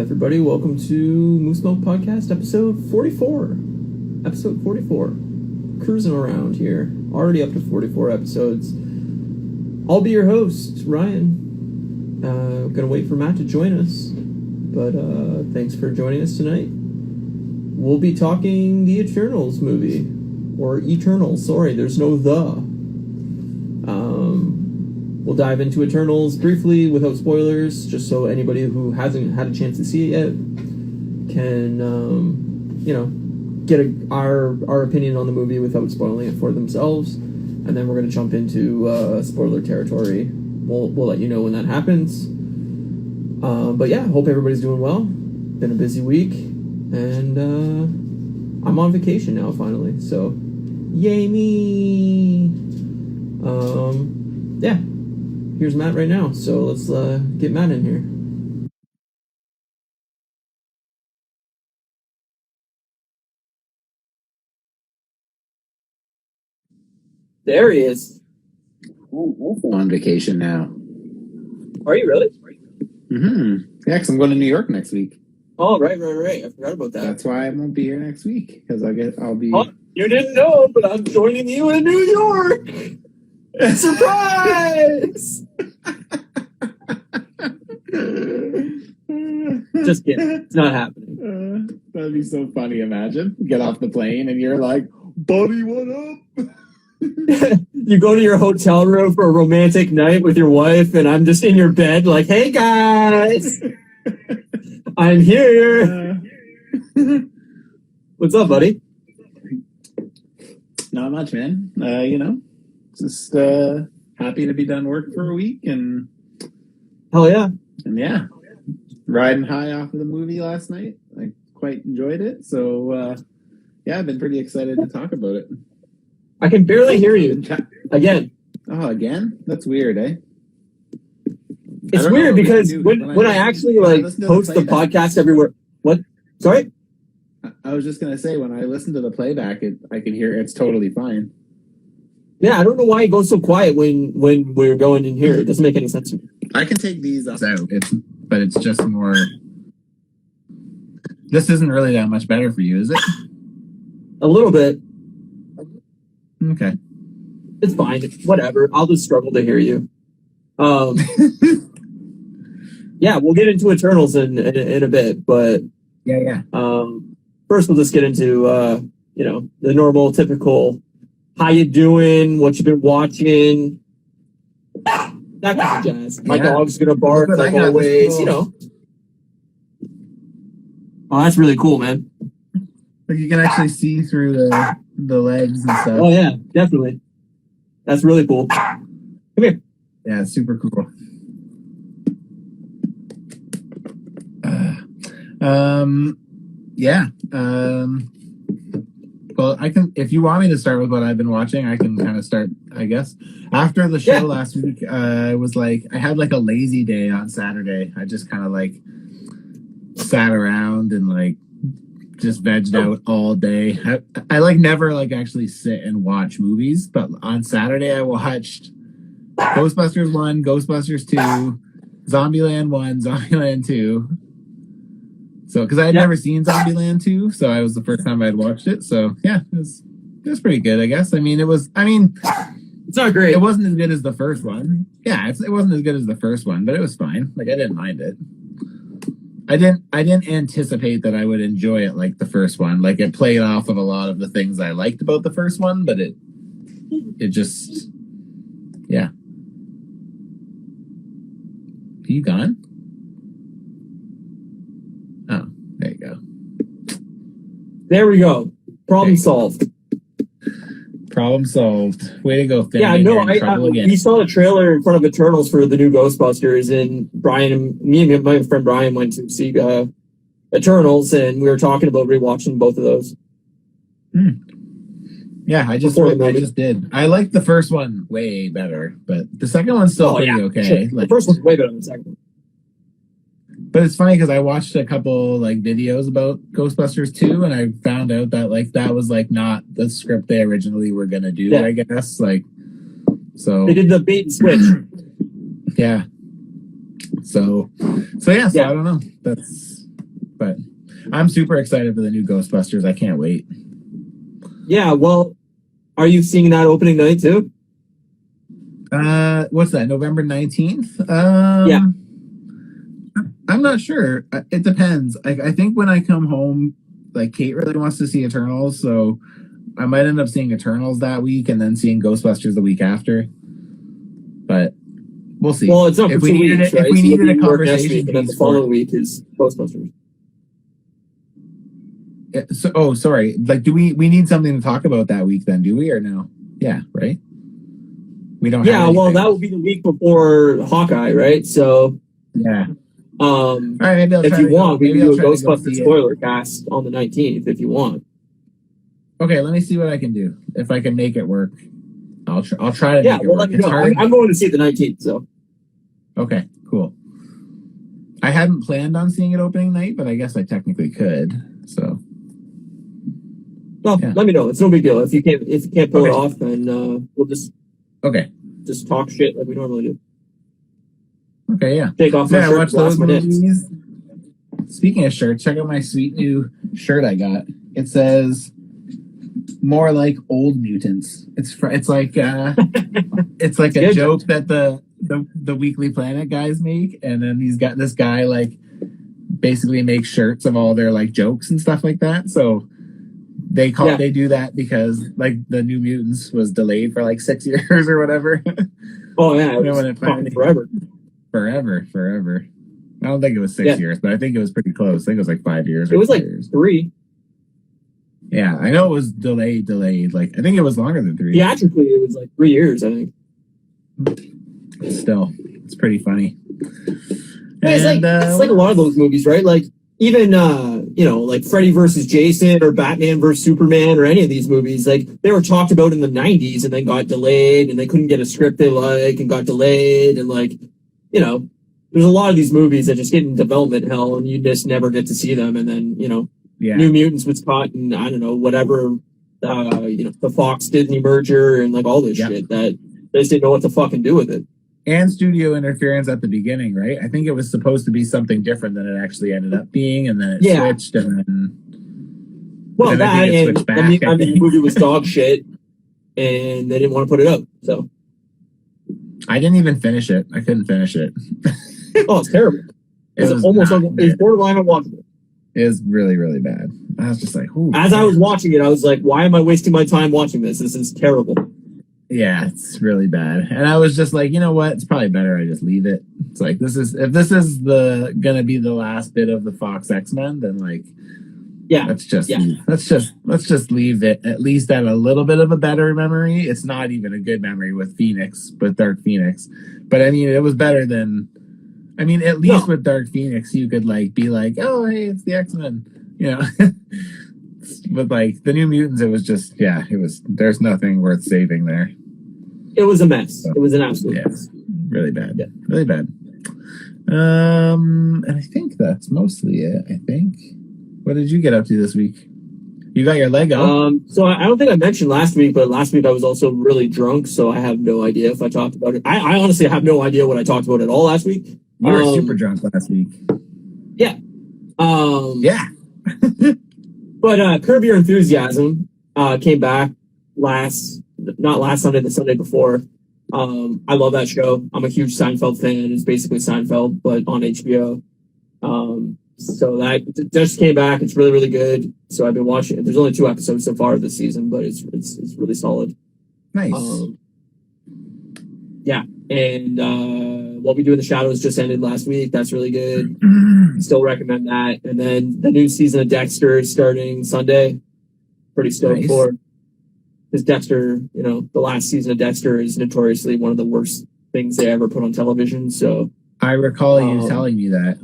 everybody. Welcome to Moose Milk Podcast, episode 44. Episode 44. Cruising around here. Already up to 44 episodes. I'll be your host, Ryan. Gonna wait for Matt to join us. But thanks for joining us tonight. We'll be talking the Eternals movie. Or Eternals, sorry, there's no the. We'll dive into Eternals briefly without spoilers, just so anybody who hasn't had a chance to see it yet can, get our opinion on the movie without spoiling it for themselves. And then we're going to jump into spoiler territory. We'll let you know when that happens. But yeah, hope everybody's doing well. Been a busy week, and I'm on vacation now finally, so yay me! Yeah. Here's Matt right now, so let's get Matt in here. There he is. I'm on vacation now. Are you really? Mm-hmm. Yeah, because I'm going to New York next week. Oh, right. I forgot about that. That's why I won't be here next week, because I'll be... Oh, you didn't know, but I'm joining you in New York! Surprise! Just kidding. It's not happening. That'd be so funny, imagine. Get off the plane and you're like, buddy, what up? You go to your hotel room for a romantic night with your wife, and I'm just in your bed like, hey guys! I'm here! What's up, buddy? Not much, man. Just happy to be done work for a week, and hell yeah. And yeah, riding high off of the movie last night. I quite enjoyed it. So, yeah, I've been pretty excited to talk about it. I can barely hear you. Again. Oh, again? That's weird, eh? It's weird because when I actually post the podcast everywhere. What? Sorry? I was just going to say, when I listen to the playback, I can hear it's totally fine. Yeah, I don't know why it goes so quiet when we're going in here. It doesn't make any sense to me. I can take these out, but it's just more... This isn't really that much better for you, is it? A little bit. Okay. It's fine. Whatever. I'll just struggle to hear you. Yeah, we'll get into Eternals in a bit, but... Yeah. First, we'll just get into, the normal, typical... How you doing? What you been watching? That kind of jazz. My dog's gonna bark like always, Oh, that's really cool, man. Like you can actually see through the legs and stuff. Oh yeah, definitely. That's really cool. Come here. Yeah, it's super cool. Well, I can, if you want me to start with what I've been watching, I can kind of start, I guess. After the show last week, I had like a lazy day on Saturday. I just kind of like sat around and just vegged out all day. I never actually sit and watch movies, but on Saturday I watched Ghostbusters 1, Ghostbusters 2, Zombieland 1, Zombieland 2. So, because I had never seen Zombieland 2, so it was the first time I'd watched it. So, yeah, it was pretty good, I guess. It's not great. It wasn't as good as the first one. Yeah, it wasn't as good as the first one, but it was fine. I didn't mind it. I didn't anticipate that I would enjoy it like the first one. It played off of a lot of the things I liked about the first one, but it just, yeah. Are you gone? Oh, there you go. There we go. Problem solved. Problem solved. Way to go, Finn. Yeah, no, we saw the trailer in front of Eternals for the new Ghostbusters, and me and my friend Brian went to see Eternals, and we were talking about rewatching both of those. Yeah, I just did. I liked the first one way better, but the second one's still pretty okay. Sure. The first one's way better than the second one. But it's funny because I watched a couple videos about Ghostbusters 2, and I found out that that was not the script they originally were gonna do. I guess so they did the bait and switch. Yeah. So I don't know. That's But I'm super excited for the new Ghostbusters. I can't wait. Yeah, well, are you seeing that opening night too? What's that? November 19th? Yeah. I'm not sure. It depends. I think when I come home, like Kate really wants to see Eternals, so I might end up seeing Eternals that week and then seeing Ghostbusters the week after. But we'll see. Well, it's not for 2 weeks, right? If we So needed a New York next conversation week, and then the piece for following week is Ghostbusters. sorry. Like, do we need something to talk about that week then? Do we or no? Yeah, right. We don't. Yeah, have well, that will be the week before Hawkeye, right? So, yeah. All right, maybe if you want, we can do a Ghostbusters spoiler cast on the 19th if you want. Okay, let me see what I can do. If I can make it work, I'll try to make it work. Let me know. I'm going to see it the 19th, so. Okay, cool. I hadn't planned on seeing it opening night, but I guess I technically could. So. Well, let me know. It's no big deal. If you can't pull it off, then we'll just talk shit like we normally do. Okay, yeah. Take off my shirt. Watch those movies. Speaking of shirts, check out my sweet new shirt I got. It says "More like old mutants." It's like it's like a joke that the Weekly Planet guys make, and then he's got this guy like basically makes shirts of all their like jokes and stuff like that. So they do that because like the New Mutants was delayed for like 6 years or whatever. Oh yeah, it was forever. Forever. I don't think it was 6 years, but I think it was pretty close. I think it was like 5 years. It was like 3. Yeah, I know it was delayed. Like I think it was longer than 3. Theatrically, it was like 3 years, I think. Still, it's pretty funny. Yeah, it's like a lot of those movies, right? Like even like Freddy versus Jason or Batman versus Superman or any of these movies, like they were talked about in the 90s and then got delayed and they couldn't get a script they like and got delayed and like, there's a lot of these movies that just get in development hell and you just never get to see them. And then, New Mutants was caught in, I don't know, whatever, the Fox Disney merger and like all this shit that they just didn't know what to fucking do with it. And studio interference at the beginning, right? I think it was supposed to be something different than it actually ended up being, and then it switched, and then the movie was dog shit, and they didn't want to put it up. So I didn't even finish it. I couldn't finish it. Oh, it's terrible. It's borderline unwatchable. It was really, really bad. I was just like, ooh. As I was watching it, I was like, why am I wasting my time watching this? This is terrible. Yeah, it's really bad. And I was just like, you know what? It's probably better I just leave it. It's like if this is gonna be the last bit of the Fox X-Men, then like let's just leave it at least at a little bit of a better memory. It's not even a good memory with Dark Phoenix. But I mean it was better than at least with Dark Phoenix you could like be like, oh hey, it's the X-Men. With like the New Mutants, it was just there's nothing worth saving there. It was a mess. It was an absolute mess. Really bad. Yeah. Really bad. And I think that's mostly it. I think. What did you get up to this week? You got your Lego. So I don't think I mentioned last week, but last week I was also really drunk, so I have no idea if I talked about it. I honestly have no idea what I talked about at all last week. You were super drunk last week. Yeah. Yeah. But Curb Your Enthusiasm came back not last Sunday, the Sunday before. I love that show. I'm a huge Seinfeld fan. It's basically Seinfeld, but on HBO. So that just came back. It's really, really good. So I've been watching it. There's only 2 episodes so far this season, but it's really solid. Nice. And What We Do in the Shadows just ended last week. That's really good. Still recommend that. And then the new season of Dexter is starting Sunday. Pretty stoked for it. Because Dexter, the last season of Dexter is notoriously one of the worst things they ever put on television. So I recall you telling me that.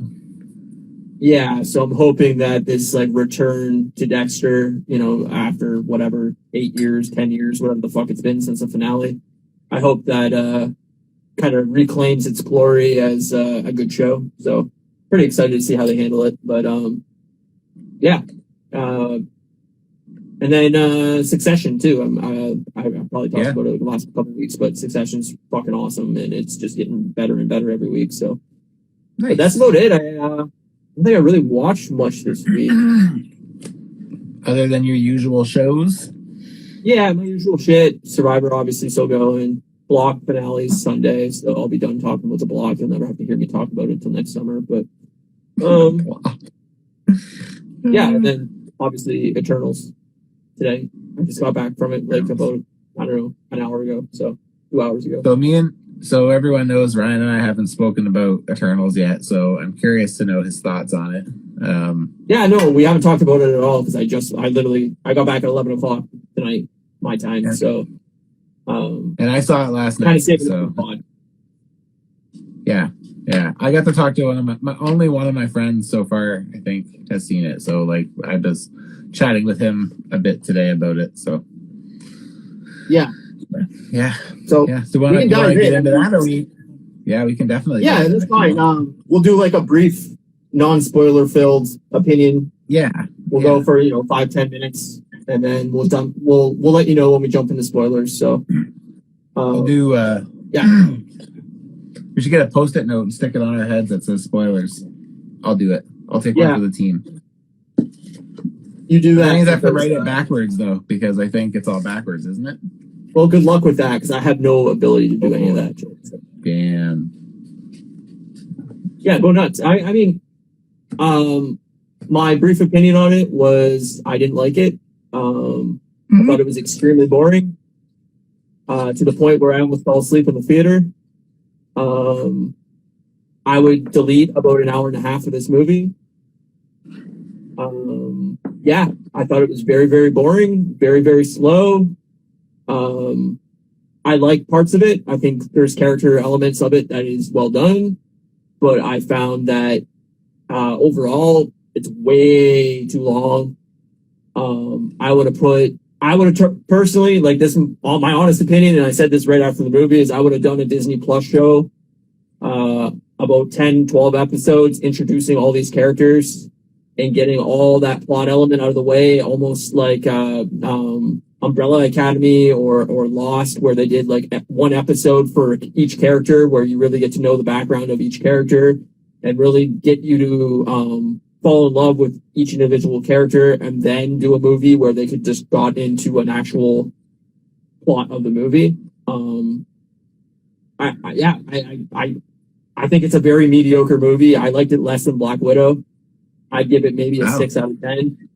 Yeah, so I'm hoping that this like return to Dexter, after whatever 8 years, 10 years, whatever the fuck it's been since the finale. I hope that kind of reclaims its glory as a good show. So pretty excited to see how they handle it. But and then Succession too. I probably talked about it the last couple of weeks, but Succession's fucking awesome, and it's just getting better and better every week. So nice. But that's about it. don't think I really watched much this week. Other than your usual shows? Yeah, my usual shit. Survivor, obviously, still going. Block finales Sunday, so I'll be done talking about the block. You'll never have to hear me talk about it until next summer. But yeah, and then obviously Eternals today. I just got back from it like about, I don't know, an hour ago. So 2 hours ago. So everyone knows Ryan and I haven't spoken about Eternals yet, so I'm curious to know his thoughts on it. Yeah, no, we haven't talked about it at all because I got back at 11 o'clock tonight, my time. Yeah. So, and I saw it last night. Kind of saving so. the pod. Yeah. I got to talk to only one of my friends so far, I think, has seen it. So like I was chatting with him a bit today about it. So yeah. So want to get into that, or we can definitely. Yeah, that's fine. We'll do like a brief, non-spoiler filled opinion. Yeah, we'll go for 5-10 minutes, and then we'll let you know when we jump into spoilers. So we'll do. We should get a Post-it note and stick it on our heads that says spoilers. I'll do it. I'll take one for the team. You do that. I think I have to write it backwards though, because I think it's all backwards, isn't it? Well, good luck with that, because I have no ability to do any of that. Damn. Yeah, go nuts. I mean, my brief opinion on it was I didn't like it. I thought it was extremely boring, to the point where I almost fell asleep in the theater. I would delete about an hour and a half of this movie. I thought it was very, very boring, very, very slow. I like parts of it. I think there's character elements of it that is well done, but I found that overall it's way too long. I would have personally, like, this, all my honest opinion, and I said this right after the movie, is I would have done a Disney Plus show, about 10, 12 episodes, introducing all these characters and getting all that plot element out of the way, almost like Umbrella Academy or Lost, where they did like one episode for each character, where you really get to know the background of each character and really get you to fall in love with each individual character, and then do a movie where they could just got into an actual plot of the movie. I think it's a very mediocre movie. I liked it less than Black Widow. I'd give it maybe a 6 out of 10.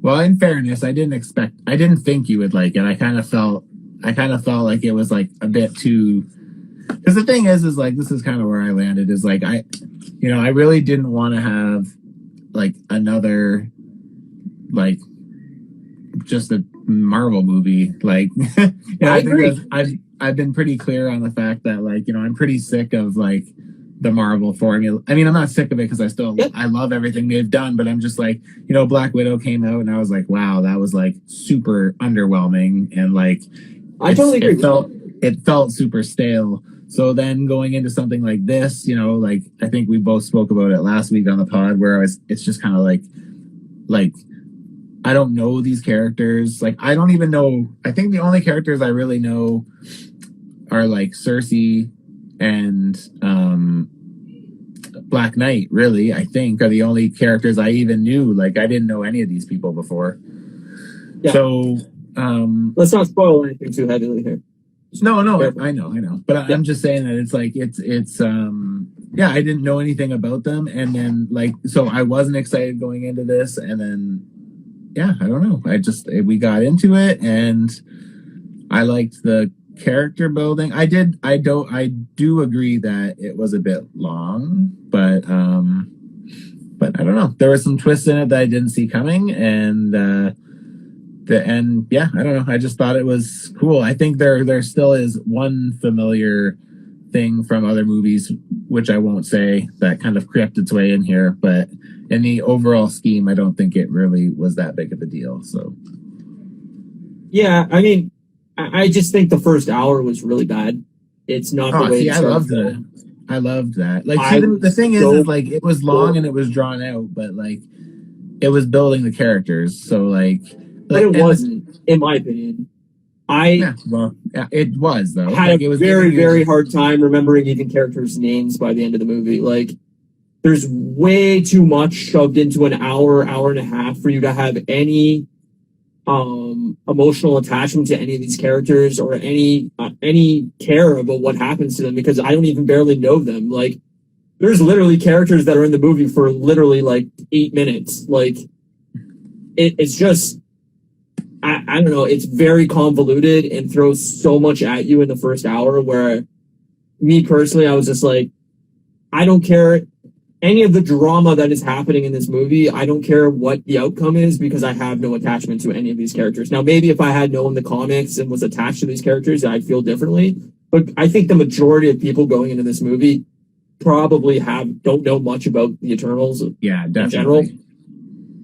Well, in fairness, I didn't think you would like it. I kind of felt like it was like a bit too, because the thing is like, this is kind of where I landed, is like, I really didn't want to have like another, like, just a Marvel movie. Like, I agree. I've been pretty clear on the fact that, like, I'm pretty sick of like the Marvel formula. I mean, I'm not sick of it, because I love everything they've done, but I'm just like, Black Widow came out and I was like, wow, that was like super underwhelming, and like I totally agree. It felt super stale. So then going into something like this, like, I think we both spoke about it last week on the pod, where it's just kind of like I don't know these characters. Like, I don't even know. I think the only characters I really know are like Cersei and Black Knight, really, I think, are the only characters I even knew. Like, I didn't know any of these people before. Yeah. So let's not spoil anything too heavily here. No, I know. But I'm just saying that it's like, it's I didn't know anything about them. And then, like, so I wasn't excited going into this. And then, I don't know. We got into it, and I liked the character building. I do agree that it was a bit long, but I don't know. There were some twists in it that I didn't see coming, and I don't know. I just thought it was cool. I think there still is one familiar thing from other movies, which I won't say, that kind of crept its way in here, but in the overall scheme, I don't think it really was that big of a deal. So, yeah, I mean, I just think the first hour was really bad. It's not the way. I loved it. I loved that. Like, the thing is, like, it was long and it was drawn out, but like, it was building the characters. So like, but it wasn't, in my opinion. It was, though. Had a very, very hard time remembering even characters' names by the end of the movie. Like, there's way too much shoved into an hour and a half for you to have any emotional attachment to any of these characters or any care about what happens to them, because I don't even barely know them. Like, there's literally characters that are in the movie for literally like 8 minutes. Like, it's just, I don't know, it's very convoluted and throws so much at you in the first hour, where me personally, I was just like, I don't care any of the drama that is happening in this movie. I don't care what the outcome is, because I have no attachment to any of these characters. Now, maybe if I had known the comics and was attached to these characters, I'd feel differently. But I think the majority of people going into this movie probably don't know much about the Eternals. Yeah, definitely. In general.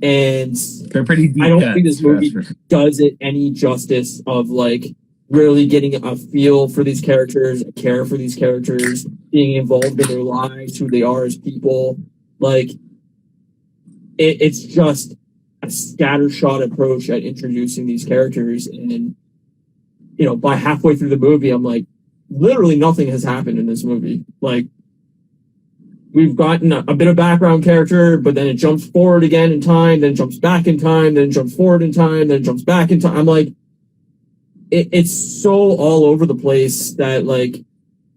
And they're pretty deep. I don't think this movie does it any justice of like really getting a feel for these characters, a care for these characters, being involved in their lives, who they are as people. Like, it's just a scattershot approach at introducing these characters. And, you know, by halfway through the movie, I'm like, literally nothing has happened in this movie. Like, we've gotten a bit of background character, but then it jumps forward again in time, then it jumps back in time, then it jumps forward in time, then it jumps back in time. I'm like, it's so all over the place that, like,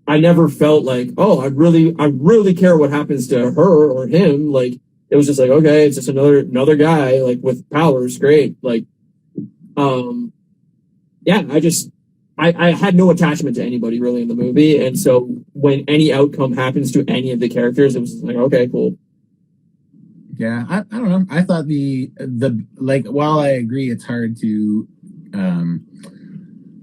I never felt like, oh, I really care what happens to her or him. Like, it was just like, okay, it's just another guy, like, with powers. Great. Like, yeah, I had no attachment to anybody really in the movie. And so when any outcome happens to any of the characters, it was just like, okay, cool. Yeah, I don't know. I thought the like, while I agree it's hard to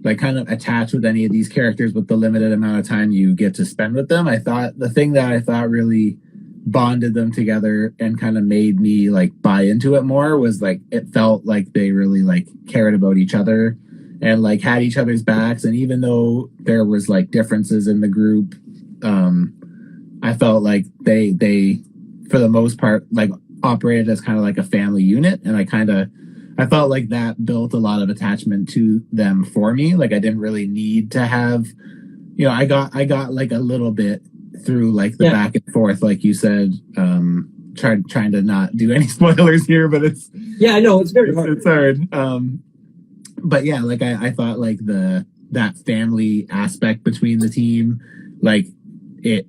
like kind of attach with any of these characters with the limited amount of time you get to spend with them, I thought the thing that I thought really bonded them together and kind of made me like buy into it more was like, it felt like they really like cared about each other and like had each other's backs. And even though there was like differences in the group, I felt like they for the most part like operated as kind of like a family unit. And I felt like that built a lot of attachment to them for me. Like, I didn't really need to have, you know, I got like a little bit through like the back and forth, like you said, trying to not do any spoilers here, but it's very hard. It's hard. But yeah, like I thought like that family aspect between the team, like it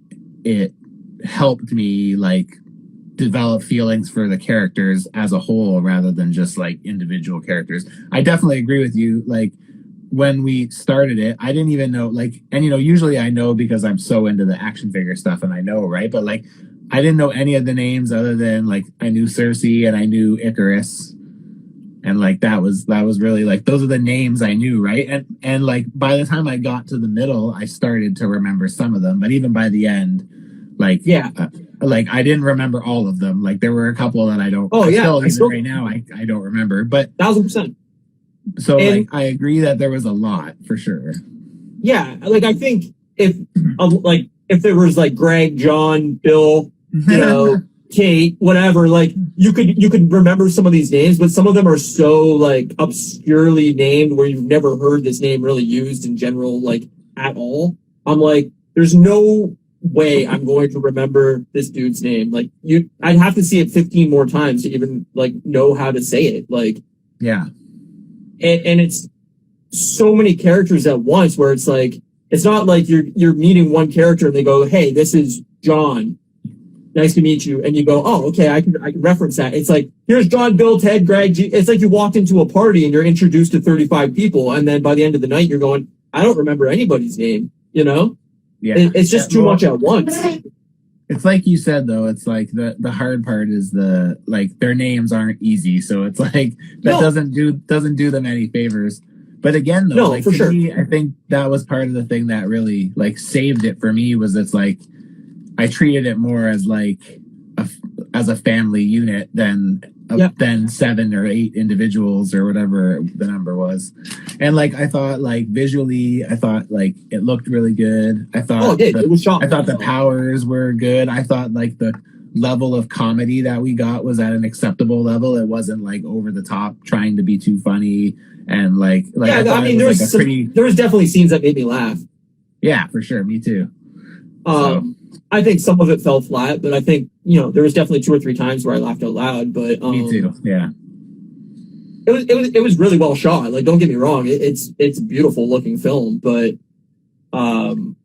helped me like develop feelings for the characters as a whole rather than just like individual characters. I definitely agree with you. Like, when we started it, I didn't even know, like, and you know, usually I know because I'm so into the action figure stuff and I know, right? But like, I didn't know any of the names other than like, I knew Cersei and I knew Icarus. And like, that was really like, those are the names I knew, right? And like, by the time I got to the middle, I started to remember some of them. But even by the end, like, like, I didn't remember all of them. Like, there were a couple that I don't. Still, right now, I don't remember. But 1000%. So, and, like, I agree that there was a lot for sure. Yeah, like, I think if there was like Greg, John, Bill, you know, Kate, whatever, like, you could remember some of these names, but some of them are so like obscurely named where you've never heard this name really used in general, like, at all. I'm like, there's no way I'm going to remember this dude's name. Like, I'd have to see it 15 more times to even like know how to say it. Like, yeah. And it's so many characters at once where it's like, it's not like you're meeting one character and they go, hey, this is John. Nice to meet you. And you go, oh, okay, I can reference that. It's like, here's John, Bill, Ted, Greg. It's like you walked into a party and you're introduced to 35 people. And then by the end of the night, you're going, I don't remember anybody's name, you know? Yeah. It's just too much at once. It's like you said, though, it's like the hard part is like their names aren't easy. So it's like that doesn't do them any favors. But again, though, like, for sure, me, I think that was part of the thing that really like saved it for me was it's like I treated it more as like as a family unit than 7 or 8 individuals or whatever the number was. And like I thought like visually, I thought like it looked really good. I thought it was shot. I thought the powers were good. I thought like the level of comedy that we got was at an acceptable level. It wasn't like over the top trying to be too funny and like I mean there was definitely scenes that made me laugh. Yeah, for sure. Me too. I think some of it fell flat, but I think there was definitely 2 or 3 times where I laughed out loud, but Me too. Yeah. it was really well shot. Like, don't get me wrong, it's a beautiful looking film, but the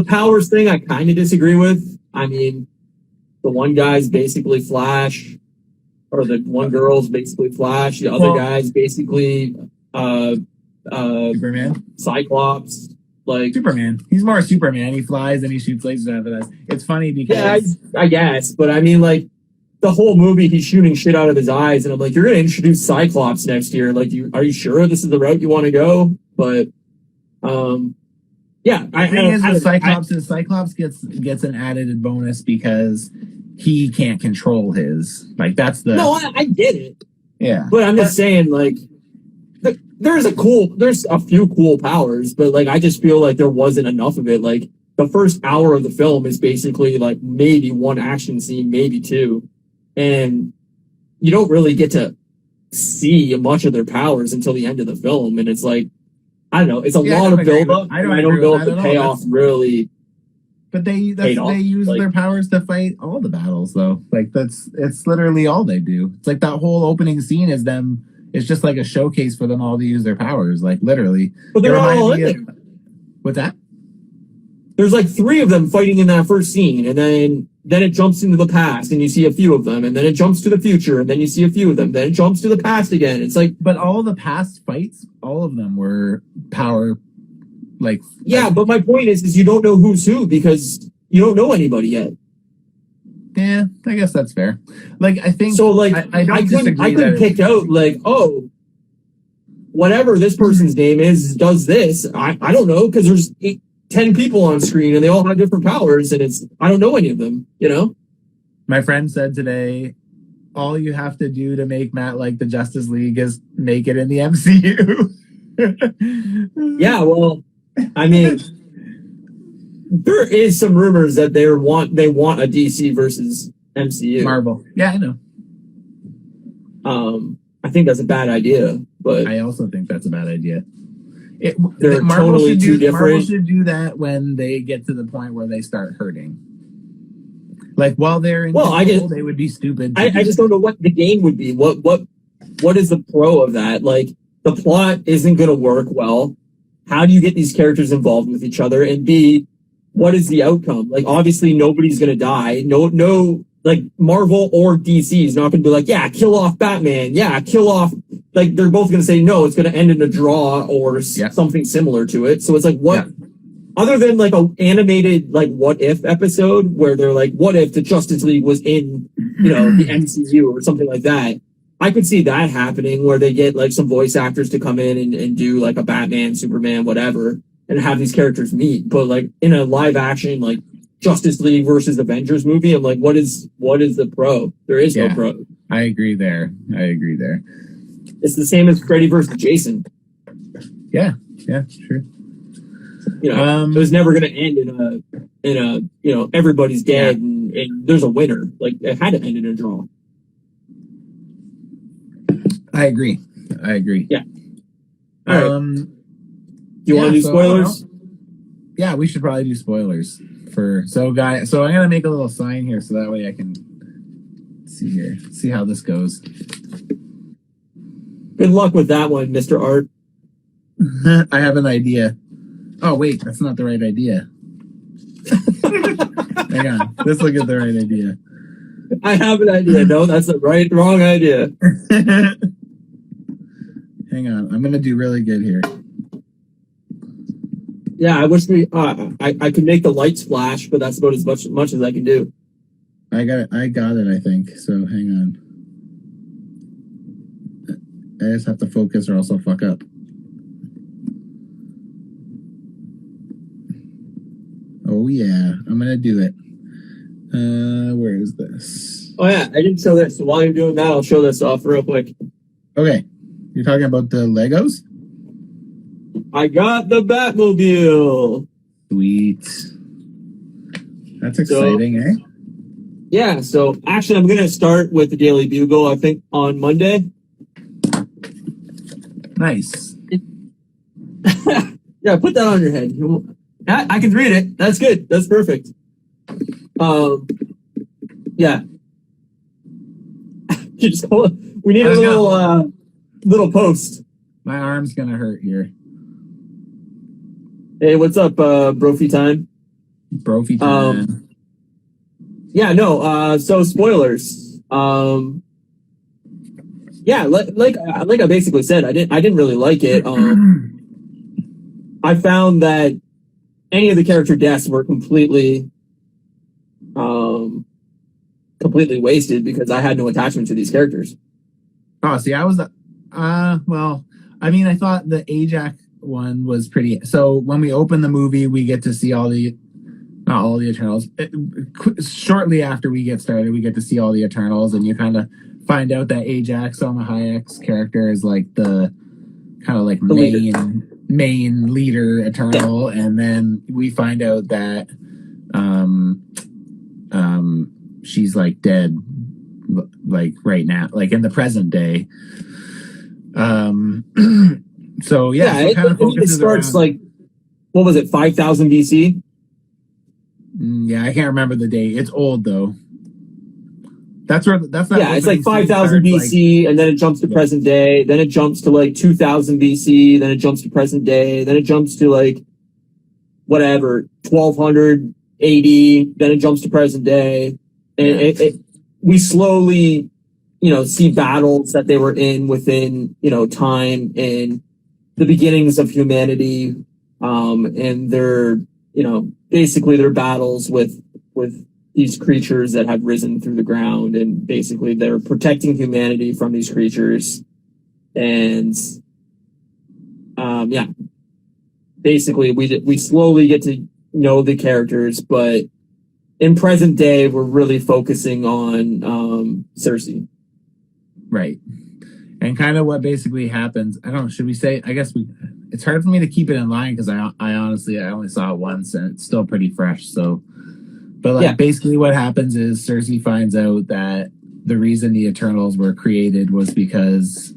powers thing I kind of disagree with. I mean, the one guy's basically Flash, or the one girl's basically Flash. The other guy's basically Superman. Cyclops. Like Superman. He's more Superman. He flies and he shoots lasers out of us. It's funny because I guess, but I mean, like, the whole movie he's shooting shit out of his eyes, and I'm like, you're gonna introduce Cyclops next year. Like, are you sure this is the route you want to go? But yeah, the thing is with Cyclops is Cyclops gets an added bonus because he can't control his. Like, that's the I get it. Yeah, but I'm just saying, like, there's a few cool powers, but like, I just feel like there wasn't enough of it. Like, the first hour of the film is basically like maybe one action scene, maybe 2, and you don't really get to see much of their powers until the end of the film. And it's like, I don't know, it's a lot of build up. I don't know if the payoff really. But they use their powers to fight all the battles, though. Like, it's literally all they do. It's like that whole opening scene is them. It's just like a showcase for them all to use their powers, like, literally. But they're all in there. What's that? There's like 3 of them fighting in that first scene, and then it jumps into the past, and you see a few of them, and then it jumps to the future, and then you see a few of them, then it jumps to the past again. It's like, but all the past fights, all of them were power, like. Yeah, but my point is you don't know who's who because you don't know anybody yet. Yeah, I guess that's fair. Like, I think so. Like, I couldn't pick out, like, oh, whatever this person's name is does this. I don't know, because there's 10 people on screen and they all have different powers, and I don't know any of them. My friend said today, all you have to do to make Matt like the Justice League is make it in the MCU. Yeah, well, I mean, there is some rumors that they want a DC versus MCU. Marvel. Yeah, I know. I think that's a bad idea, but I also think that's a bad idea. They're totally too different. Marvel should do that when they get to the point where they start hurting. Like, while they're in control, they would be stupid. I just don't know what the game would be. What is the pro of that? Like, the plot isn't going to work well. How do you get these characters involved with each other? And B, what is the outcome? Like, obviously nobody's going to die. No, like, Marvel or DC is not going to be like, yeah, kill off Batman. Yeah, kill off. Like, they're both going to say, no, it's going to end in a draw or something similar to it. So it's like, what? Yeah. Other than like a animated, like, what if episode where they're like, what if the Justice League was in, the MCU or something like that? I could see that happening where they get like some voice actors to come in and do like a Batman, Superman, whatever, and have these characters meet. But like in a live action, like Justice League versus Avengers movie, I'm like, what is the pro? There is no pro. I agree there. It's the same as Freddy versus Jason. Yeah, sure. It was never going to end in a everybody's dead and there's a winner. Like, it had to end in a draw. I agree. Yeah. All right. Do you want to do spoilers? Yeah, we should probably do spoilers So I'm gonna make a little sign here so that way I can see how this goes. Good luck with that one, Mr. Art. I have an idea. Oh wait, that's not the right idea. Hang on, let's look at the right idea. I have an idea. No, that's the wrong idea. Hang on, I'm gonna do really good here. Yeah, I wish I could make the lights flash, but that's about as much as I can do. I got it, I think. So hang on. I just have to focus or else I'll fuck up. Oh yeah, I'm gonna do it. Where is this? Oh yeah, I didn't show this. So while you're doing that, I'll show this off real quick. Okay. You're talking about the Legos? I got the Batmobile. Sweet. That's exciting, eh? Yeah, so actually I'm going to start with the Daily Bugle, I think, on Monday. Nice. Yeah, put that on your head. I can read it. That's good. That's perfect. Yeah. You just we need a little post. My arm's gonna hurt here. Hey, what's up, Brophy time? Brophy time. Yeah, no. So spoilers. Yeah, like I basically said, I didn't really like it. I found that any of the character deaths were completely wasted because I had no attachment to these characters. Oh, see, I was, well, I mean, I thought the Ajax one was pretty. So when we open the movie, we get to see not all the Eternals. Shortly after we get started, we get to see all the Eternals, and you kind of find out that Ajax, Salma Hayek's character, is like the kind of like main leader Eternal, and then we find out that she's like dead, like right now, like in the present day. So yeah, so it starts around, like, what was it, 5000 BC? Yeah, I can't remember the date. It's old though. That's it's like 5000 BC, like, and then it jumps to present day. Then it jumps to like 2000 BC. Then it jumps to present day. Then it jumps to like whatever 1200 AD. Then it jumps to present day, and we slowly, see battles that they were in within time and the beginnings of humanity, and their basically their battles with these creatures that have risen through the ground, and basically they're protecting humanity from these creatures. And basically we slowly get to know the characters, but in present day we're really focusing on Cersei. Right. And kind of what basically happens, I don't know, should we say, I guess it's hard for me to keep it in line because I honestly only saw it once and it's still pretty fresh. So, but like basically what happens is Cersei finds out that the reason the Eternals were created was because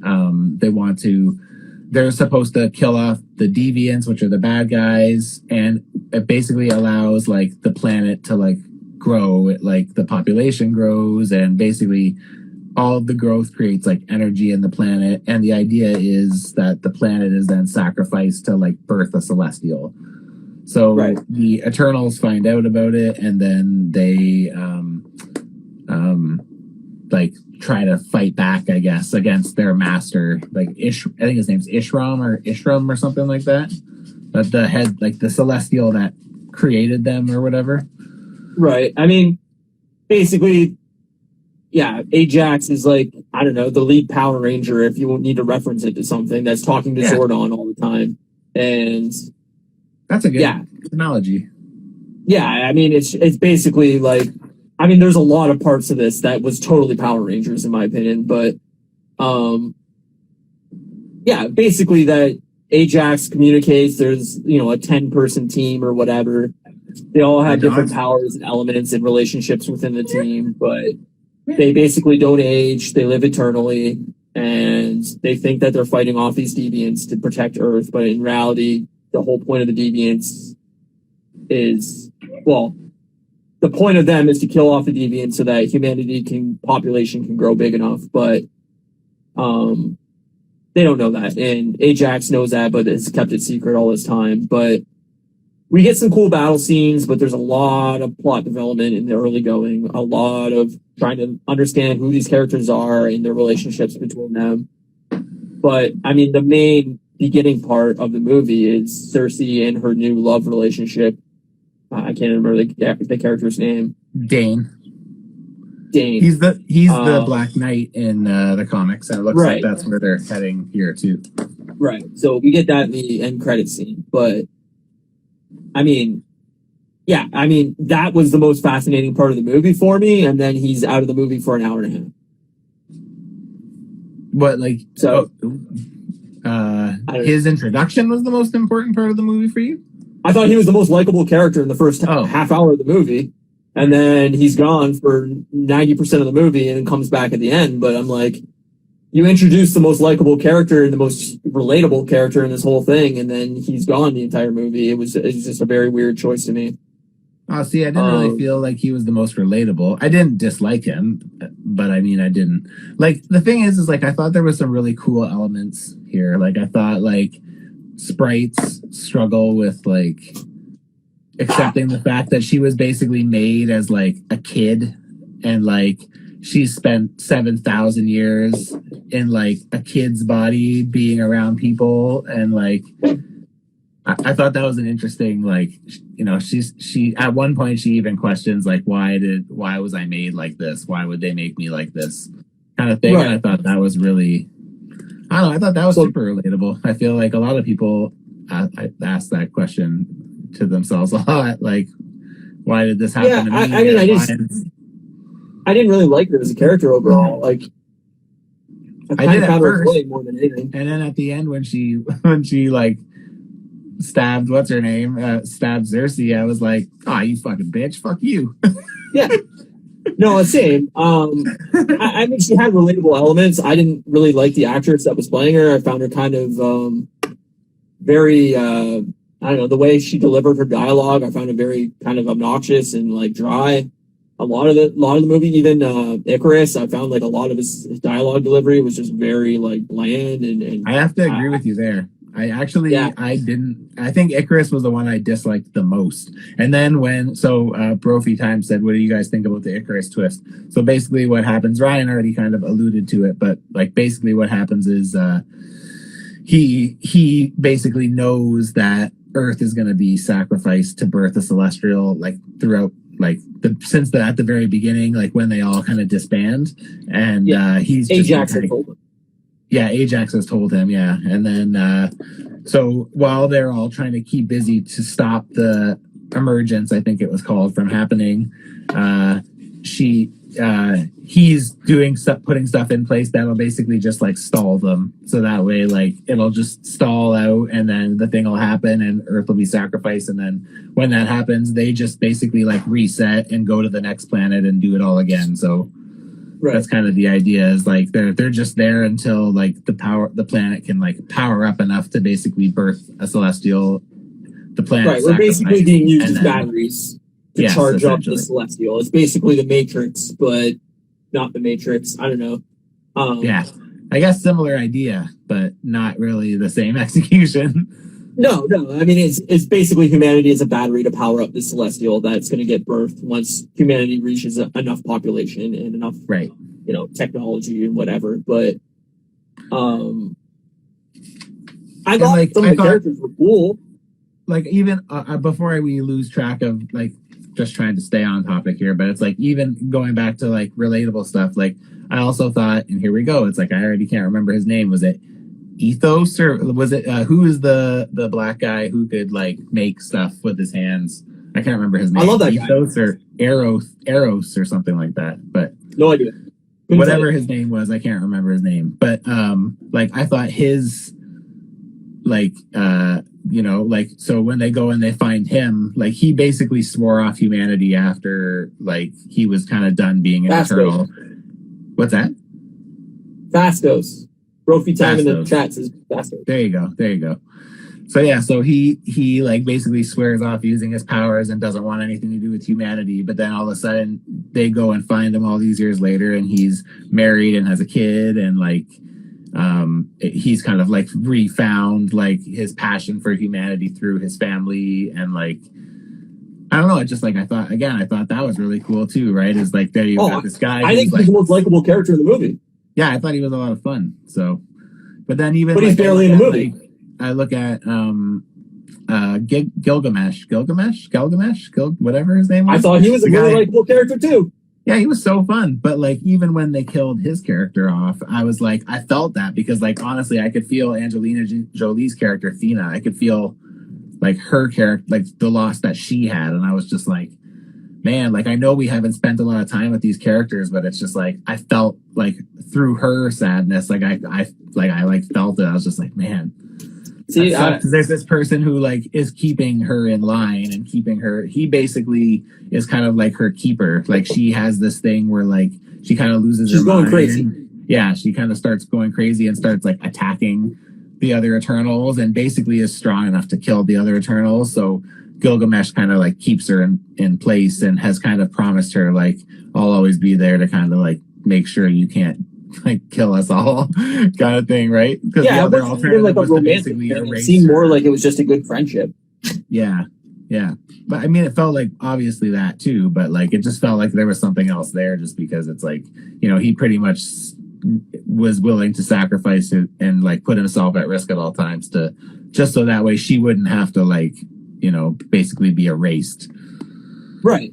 they're supposed to kill off the deviants, which are the bad guys, and it basically allows like the planet to like grow, like the population grows, and basically all of the growth creates like energy in the planet, and the idea is that the planet is then sacrificed to like birth a celestial. So the Eternals find out about it, and then they like try to fight back, I guess, against their master, like I think his name's Ishram or something like that. But the head, like the celestial that created them or whatever. Right. I mean, basically, yeah, Ajax is like, I don't know, the lead Power Ranger, if you need to reference it to something, that's talking to Zordon all the time. And that's a good analogy. Yeah, I mean, it's basically like, I mean, there's a lot of parts of this that was totally Power Rangers, in my opinion, but basically that Ajax communicates, there's, a 10-person team or whatever. They all have different powers and elements and relationships within the team, but they basically don't age, they live eternally, and they think that they're fighting off these deviants to protect Earth, but in reality, the whole point of the deviants is, the point of them is to kill off the deviants so that population can grow big enough, but they don't know that, and Ajax knows that, but has kept it secret all this time. But we get some cool battle scenes, but there's a lot of plot development in the early going, a lot of trying to understand who these characters are and their relationships between them. But, I mean, the main beginning part of the movie is Cersei and her new love relationship. I can't remember the character's name. Dane. He's the Black Knight in the comics, and it looks like that's where they're heading here, too. Right. So we get that in the end credit scene, but I mean, that was the most fascinating part of the movie for me, and then he's out of the movie for an hour and a half. What, like, so his introduction was the most important part of the movie for you? I thought he was the most likable character in the first half hour of the movie, and then he's gone for 90% of the movie and then comes back at the end, but I'm like, you introduced the most likable character and the most relatable character in this whole thing, and then he's gone the entire movie. It was just a very weird choice to me. Oh, see, I didn't really feel like he was the most relatable. I didn't dislike him, but I mean, I didn't like. The thing is like I thought there was some really cool elements here. Like I thought like Sprite's struggle with like accepting the fact that she was basically made as like a kid, and like she spent 7,000 years in like a kid's body being around people, and like I thought that was an interesting, like, you know, she at one point she even questions like why was I made like this? Why would they make me like this kind of thing? Right. And I thought that was really, I don't know, I thought that was super relatable. I feel like a lot of people ask that question to themselves a lot, like, why did this happen to me? I mean, I didn't really like her as a character overall. Like, I did at first, more than anything. And then at the end, when she like stabbed what's her name, stabbed Cersei, I was like, "Ah, oh, you fucking bitch, fuck you." Yeah, no, same. I mean, she had relatable elements. I didn't really like the actress that was playing her. I found her kind of very, I don't know, the way she delivered her dialogue. I found it very kind of obnoxious and like dry. A lot of the movie, even Icarus, I found like a lot of his dialogue delivery was just very like bland and I have to agree with you there. I actually, I think Icarus was the one I disliked the most. And then Brophy Time said, what do you guys think about the Icarus twist? So basically what happens, Ryan already kind of alluded to it, but like basically what happens is he basically knows that Earth is going to be sacrificed to birth a celestial, like throughout, like at the very beginning, like when they all kind of disband, and he's just Ajax had told him. Yeah, Ajax has told him, yeah. And then, so while they're all trying to keep busy to stop the emergence, I think it was called, from happening, he's putting stuff in place that'll basically just like stall them. So that way, like, it'll just stall out and then the thing will happen and Earth will be sacrificed. And then when that happens, they just basically like reset and go to the next planet and do it all again. So that's kind of the idea, is like they're just there until like the planet can like power up enough to basically birth a celestial. The planet, right? We're basically being used as batteries to charge up the celestial. It's basically the Matrix, but not the Matrix. I don't know. I guess similar idea, but not really the same execution. No. I mean, it's basically humanity as a battery to power up the celestial that's going to get birthed once humanity reaches enough population and enough, technology and whatever. But I thought some of the characters were cool. Like, even before we lose track of like just trying to stay on topic here, but it's like even going back to like relatable stuff. Like I also thought, and here we go. It's like I already can't remember his name. Was it Ethos, or was it who is the black guy who could like make stuff with his hands? I can't remember his name. I love that Ethos guy. Or Eros or something like that. But no idea. Whatever his name was, I can't remember his name. But like I thought his like so when they go and they find him, like he basically swore off humanity after like he was kind of done being an eternal. What's that? Fastos. Brophy Time in the chat says Fastos. There you go. So yeah, so he like basically swears off using his powers and doesn't want anything to do with humanity. But then all of a sudden they go and find him all these years later, and he's married and has a kid, and like he's kind of like refound like his passion for humanity through his family. And like I don't know, it's just like I thought that was really cool too, right? Is like there you got this guy. I think he's the most likable character in the movie. Yeah, I thought he was a lot of fun. So, but then even he's barely in the movie. Like, I look at Gilgamesh, whatever his name was. I thought he was a really likable character too. Yeah, he was so fun. But like even when they killed his character off, I was like, I felt that, because like honestly, I could feel Angelina Jolie's character, Thena. I could feel like her character, like the loss that she had, and I was just like, man, like I know we haven't spent a lot of time with these characters, but it's just like I felt like through her sadness, like I felt it. I was just like, man. See, there's this person who like is keeping her in line and keeping her. He basically is kind of like her keeper. Like she has this thing where like she kind of loses her mind. She's going crazy. Yeah, she kind of starts going crazy and starts like attacking the other Eternals, and basically is strong enough to kill the other Eternals. So Gilgamesh kind of like keeps her in place and has kind of promised her like, I'll always be there to kind of like make sure you can't like kill us all kind of thing, right? Because the other alternative like a was to romantic basically thing. It erase seemed more her. like it was just a good friendship. Yeah, yeah. But I mean, it felt like obviously that too, but like it just felt like there was something else there just because it's like, you know, he pretty much was willing to sacrifice it and like put himself at risk at all times to just so that way she wouldn't have to like, you know, basically be erased. Right.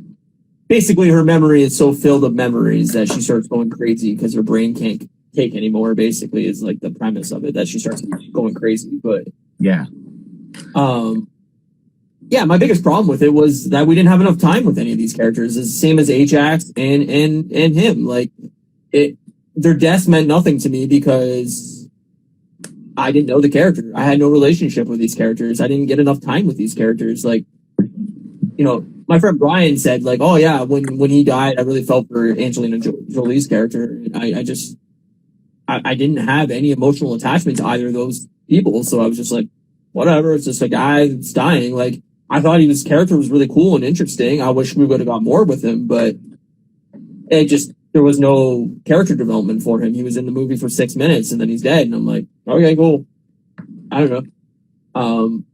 Basically, her memory is so filled of memories that she starts going crazy because her brain can't take anymore. Basically, is like the premise of it, that she starts going crazy. But yeah, yeah, my biggest problem with it was that we didn't have enough time with any of these characters. It's the same as Ajax and him. Like their deaths meant nothing to me because I didn't know the character. I had no relationship with these characters. I didn't get enough time with these characters. Like, you know, my friend Brian said, like, oh yeah, when he died, I really felt for Angelina Jolie's character. I didn't have any emotional attachment to either of those people, so I was just like, whatever. It's just a guy that's dying. Like, I thought his character was really cool and interesting. I wish we would have got more with him, but there was no character development for him. He was in the movie for 6 minutes and then he's dead. And I'm like, okay, cool. I don't know.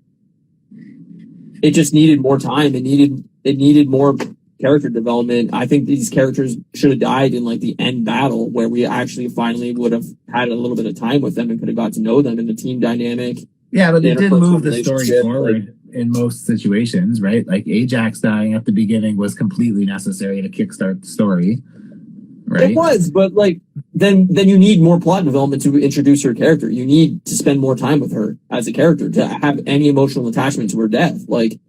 It just needed more time. It needed more character development. I think these characters should have died in like the end battle where we actually finally would have had a little bit of time with them and could have got to know them in the team dynamic. Yeah, but it did move the story forward in most situations, right? Like Ajax dying at the beginning was completely necessary to kickstart the story. Right? It was, but like then you need more plot development to introduce her character. You need to spend more time with her as a character to have any emotional attachment to her death. Like,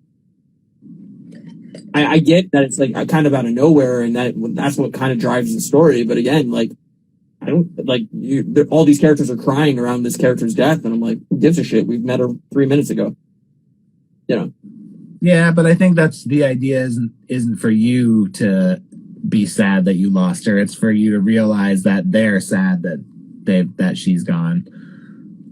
I get that it's like kind of out of nowhere, and that's what kind of drives the story. But again, like, I don't like all these characters are crying around this character's death, and I'm like, who gives a shit? We've met her 3 minutes ago. You know. Yeah, but I think that's the idea. Isn't for you to be sad that you lost her. It's for you to realize that they're sad that she's gone.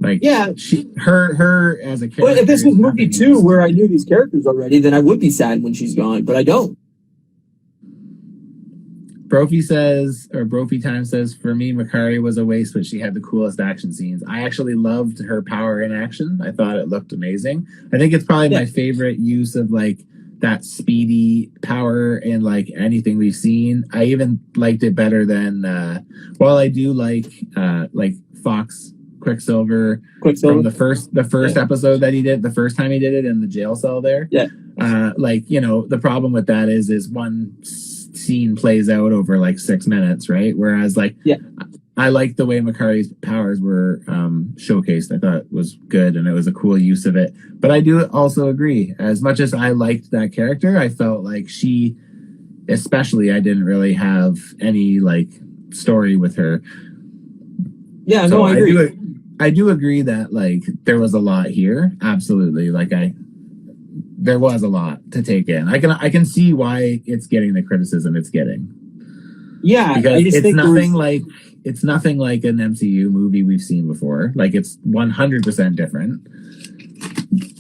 Like, yeah, her as a character. But if this was movie 2 where I knew these characters already, then I would be sad when she's gone. But I don't. Brophy Time says, for me, Makari was a waste, but she had the coolest action scenes. I actually loved her power in action. I thought it looked amazing. I think it's probably my favorite use of like that speedy power in like anything we've seen. I even liked it better than while I do like Fox Quicksilver from the first episode that he did, the first time he did it in the jail cell there. Yeah. Like, you know, the problem with that is one scene plays out over like 6 minutes, right? Whereas like I liked the way Makari's powers were showcased. I thought it was good and it was a cool use of it. But I do also agree, as much as I liked that character, I felt like she, especially, I didn't really have any like story with her. Yeah, so no, I agree. I do agree that like there was a lot here. Absolutely. Like there was a lot to take in. I can see why it's getting the criticism it's getting. Yeah, because it's nothing like an MCU movie we've seen before. Like, it's 100% different.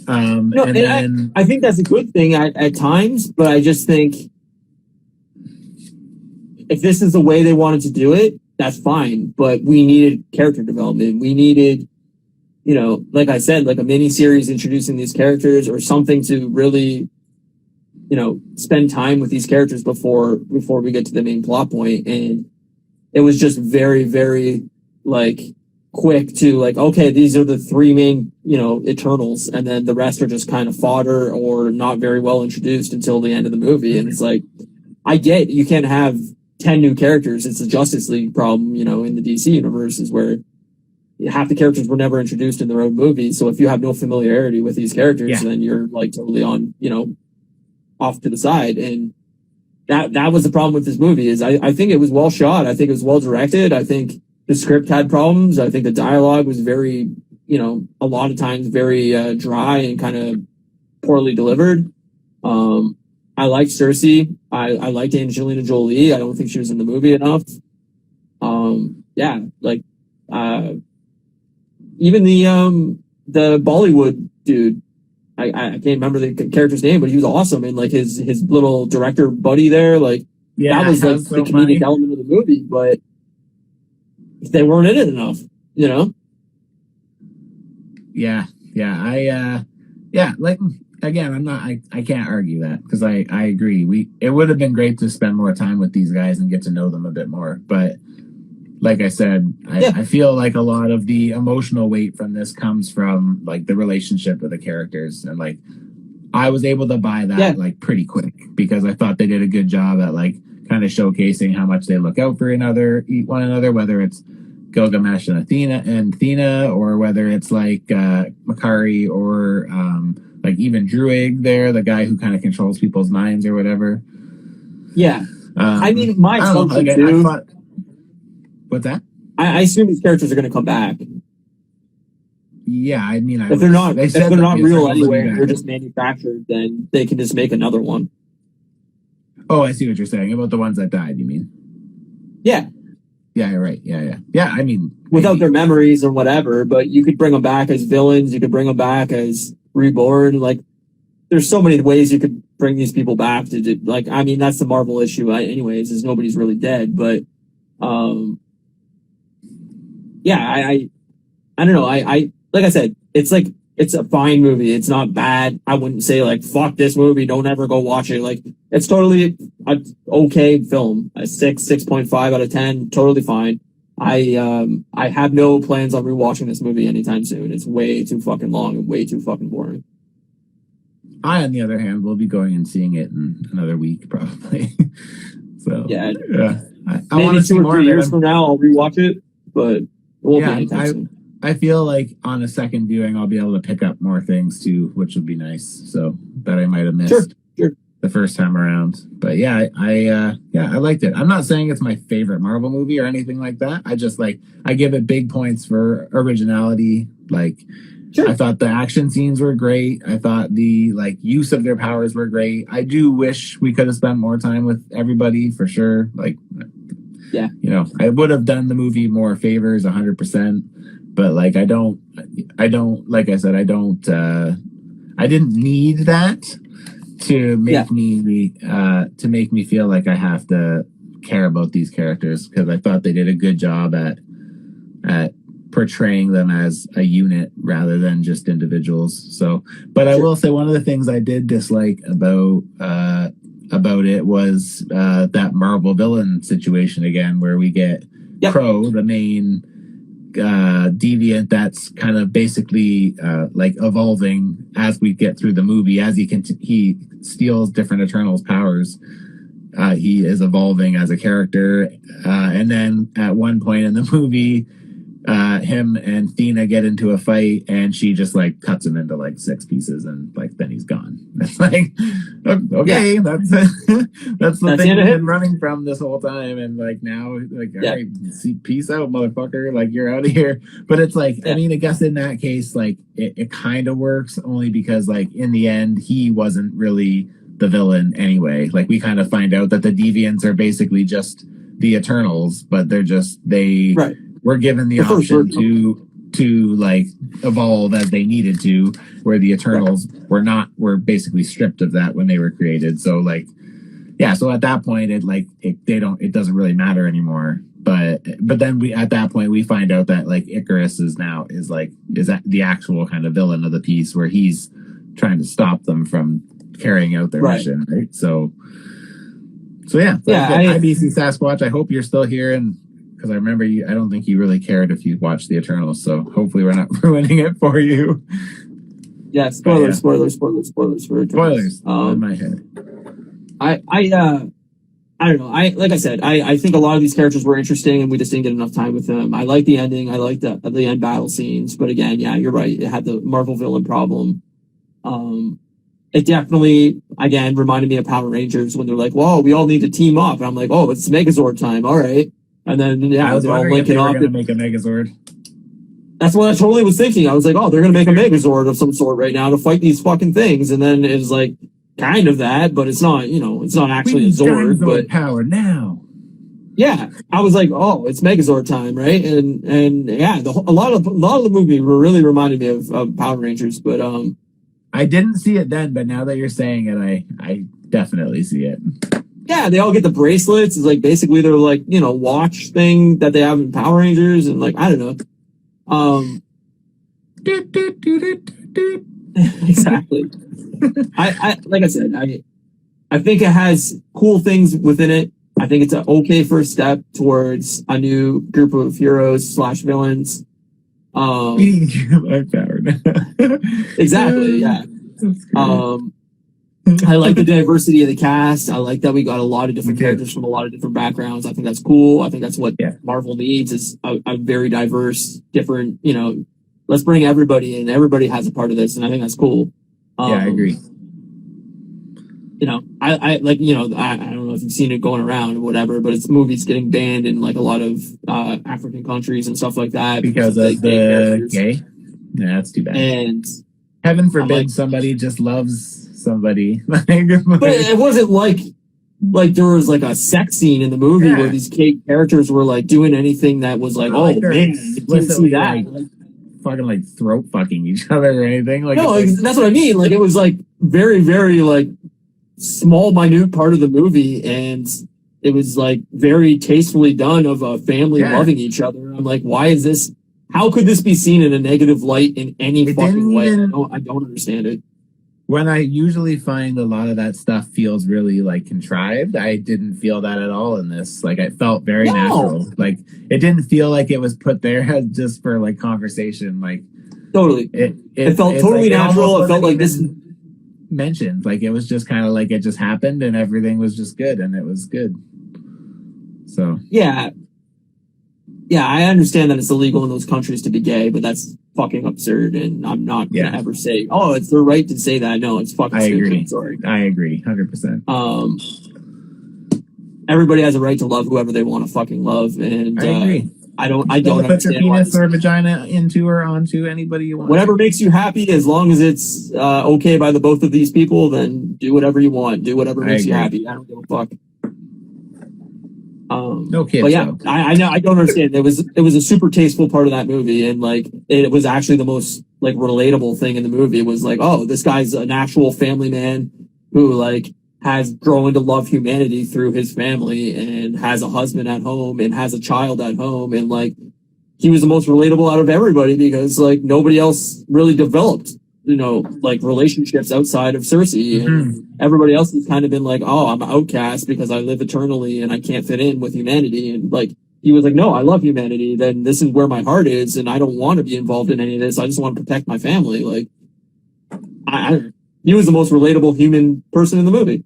I think that's a good thing at times, but I just think if this is the way they wanted to do it, that's fine. But we needed character development. We needed, you know, like I said, like a mini series introducing these characters or something to really, you know, spend time with these characters before we get to the main plot point. And it was just very, very like quick to like, okay, these are the 3 main, you know, Eternals, and then the rest are just kind of fodder or not very well introduced until the end of the movie. And it's like, I get you can't have 10 new characters. It's a Justice League problem, you know, in the DC universe, is where half the characters were never introduced in their own movie. So if you have no familiarity with these characters, then you're like totally on, you know, off to the side. And that was the problem with this movie. Is I think it was well shot. I think it was well directed. I think the script had problems. I think the dialogue was very, you know, a lot of times very dry and kind of poorly delivered. I liked Cersei. I liked Angelina Jolie. I don't think she was in the movie enough. Even the Bollywood dude, I can't remember the character's name, but he was awesome. And like his little director buddy there, like that was like so the comedic funny. element of the movie, but they weren't in it enough, you know? Yeah. Like again, I can't argue that because I agree. It would have been great to spend more time with these guys and get to know them a bit more. But like I said, I feel like a lot of the emotional weight from this comes from like the relationship of the characters, and like I was able to buy that like pretty quick because I thought they did a good job at like kind of showcasing how much they look out for one another, whether it's Gilgamesh and Athena, or whether it's like Makari or like even Druig there, the guy who kind of controls people's minds or whatever. Yeah. I mean, my assumption too. What's that? I assume these characters are going to come back. Yeah, I mean, if they're not real anyway, they're just manufactured, then they can just make another one. Oh, I see what you're saying about the ones that died. You mean? Yeah. Yeah, right. Yeah. I mean, without their memories or whatever, but you could bring them back as villains. You could bring them back as reborn. Like, there's so many ways you could bring these people back to do. Like, I mean, that's the Marvel issue, anyways, is nobody's really dead. But, yeah, I don't know. I like I said, it's like it's a fine movie. It's not bad. I wouldn't say like fuck this movie. Don't ever go watch it. Like, it's totally an okay film. A 6.5 out of 10. Totally fine. I have no plans on rewatching this movie anytime soon. It's way too fucking long and way too fucking boring. I, on the other hand, will be going and seeing it in another week probably. So yeah. I want to see 2 or 3 years from now. I'll rewatch it, but it won't be anytime soon. I feel like on a second viewing, I'll be able to pick up more things too, which would be nice. So that I might have missed the first time around. But yeah, I liked it. I'm not saying it's my favorite Marvel movie or anything like that. I just I give it big points for originality. Like, I thought the action scenes were great. I thought the use of their powers were great. I do wish we could have spent more time with everybody for sure. Like, yeah, I would have done the movie more favors 100%. But like, I don't, like I said, I didn't need that to make me feel like I have to care about these characters, because I thought they did a good job at portraying them as a unit rather than just individuals. So, but I will say one of the things I did dislike about it was that Marvel villain situation again, where we get Crow, the main deviant that's kind of basically evolving as we get through the movie, as he steals different Eternals powers. He is evolving as a character, and then at one point in the movie, him and Thena get into a fight, and she just cuts him into 6 pieces, and then he's gone. It's okay, that's the thing we've been running from this whole time, and now all right, peace out, motherfucker, you're out of here. But it's I mean, I guess in that case, it kind of works only because in the end he wasn't really the villain anyway. We kind of find out that the deviants are basically just the Eternals, but they were given the option to evolve as they needed to, where the Eternals were basically stripped of that when they were created. So so at that point it doesn't really matter anymore. But then at that point we find out that Icarus is the actual kind of villain of the piece, where he's trying to stop them from carrying out their mission, right? So IBC Sasquatch, I hope you're still here, and because I remember I don't think you really cared if you watched the Eternals, so hopefully we're not ruining it for you. Yeah, spoilers for Eternals. Spoilers in my head. I don't know. Like I said, I think a lot of these characters were interesting, and we just didn't get enough time with them. I like the ending. I like the end battle scenes, but again, yeah, you're right. It had the Marvel villain problem. It definitely, again, reminded me of Power Rangers when they're like, "Whoa, we all need to team up," and I'm like, "Oh, it's Megazord time, all right." And then I was they're all wondering if they were going to make a Megazord. That's what I totally was thinking. I was like, "Oh, they're going to make a Megazord of some sort right now to fight these fucking things," and then it's kind of that, but it's not. It's not actually a Zord. But power now. Yeah, I was like, "Oh, it's Megazord time, right?" And yeah, a lot of the movie really reminded me of Power Rangers, but I didn't see it then, but now that you're saying it, I definitely see it. Yeah, they all get the bracelets. It's like basically they're like, watch thing that they have in Power Rangers, and like I don't know. Exactly. I like I said, I think it has cool things within it. I think it's an okay first step towards a new group of heroes / villains. My power now. Exactly, yeah. I like the diversity of the cast. I like that we got a lot of different characters from a lot of different backgrounds. I think that's cool. I think that's what Marvel needs is a very diverse, different, let's bring everybody in. Everybody has a part of this, and I think that's cool. I agree. I like, I don't know if you've seen it going around or whatever, but it's movies getting banned in like a lot of African countries and stuff like that. Because of the gay? Yeah, that's too bad. And heaven forbid somebody just loves somebody. But it wasn't like there was like a sex scene in the movie where these characters were like doing anything that was like, oh man, you can't see that. Fucking like throat fucking each other or anything. Like no, that's what I mean. Like it was like very, very like small, minute part of the movie, and it was like very tastefully done of a family loving each other. I'm like, why is this? How could this be seen in a negative light in any fucking way? I don't understand it. When I usually find a lot of that stuff feels really like contrived, I didn't feel that at all in this. Like it felt very natural. Like it didn't feel like it was put there just for like conversation. Like totally, it felt totally natural. It felt like this mentioned. Like it was just kind of like it just happened and everything was just good and it was good. So yeah, I understand that it's illegal in those countries to be gay, but that's fucking absurd, and I'm not gonna ever say, "Oh, it's their right to say that." No, it's fucking stupid. Agree. Sorry, I agree, 100%. Everybody has a right to love whoever they want to fucking love, and I agree. I don't put your understand penis or vagina into or onto anybody you want. Whatever makes you happy, as long as it's okay by the both of these people, then do whatever you want. Do whatever makes you happy. I don't give a fuck. No kids. But yeah, I know. I don't understand. It was a super tasteful part of that movie, and like it was actually the most like relatable thing in the movie. It was like, oh, this guy's an actual family man who like has grown to love humanity through his family and has a husband at home and has a child at home, and like he was the most relatable out of everybody because like nobody else really developed like relationships outside of Cersei, and everybody else has kind of been like, oh, I'm an outcast because I live eternally and I can't fit in with humanity. And like, he was like, no, I love humanity. Then this is where my heart is. And I don't want to be involved in any of this. I just want to protect my family. Like he was the most relatable human person in the movie.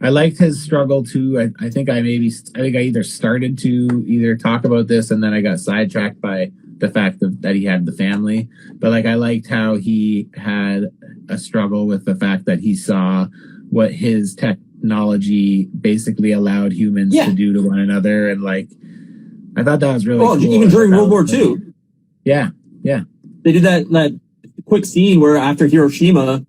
I liked his struggle too. I think I either started to either talk about this and then I got sidetracked by the fact that he had the family, but like I liked how he had a struggle with the fact that he saw what his technology basically allowed humans to do to one another, and like I thought that was really cool. Even during World War II. Yeah. They did that quick scene where after Hiroshima,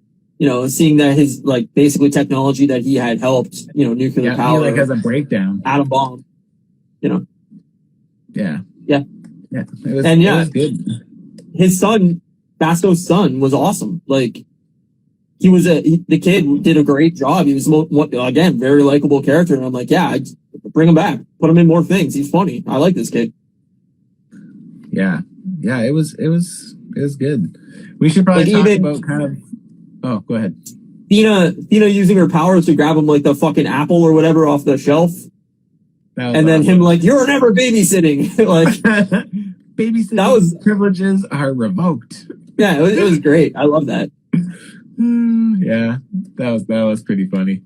seeing that his like basically technology that he had helped, nuclear power, he like has a breakdown, atom bomb, Yeah. It was good. His son, Basco's son, was awesome. Like he was the kid did a great job. He was again very likable character, and I'm like, I'd bring him back, put him in more things. He's funny. I like this kid. Yeah. It was good. We should probably talk about kind of. Oh, go ahead. Thena using her powers to grab him like the fucking apple or whatever off the shelf. And then him like, you're never babysitting. Like babysitting privileges are revoked. Yeah, it was great. I love that. Yeah, that was pretty funny.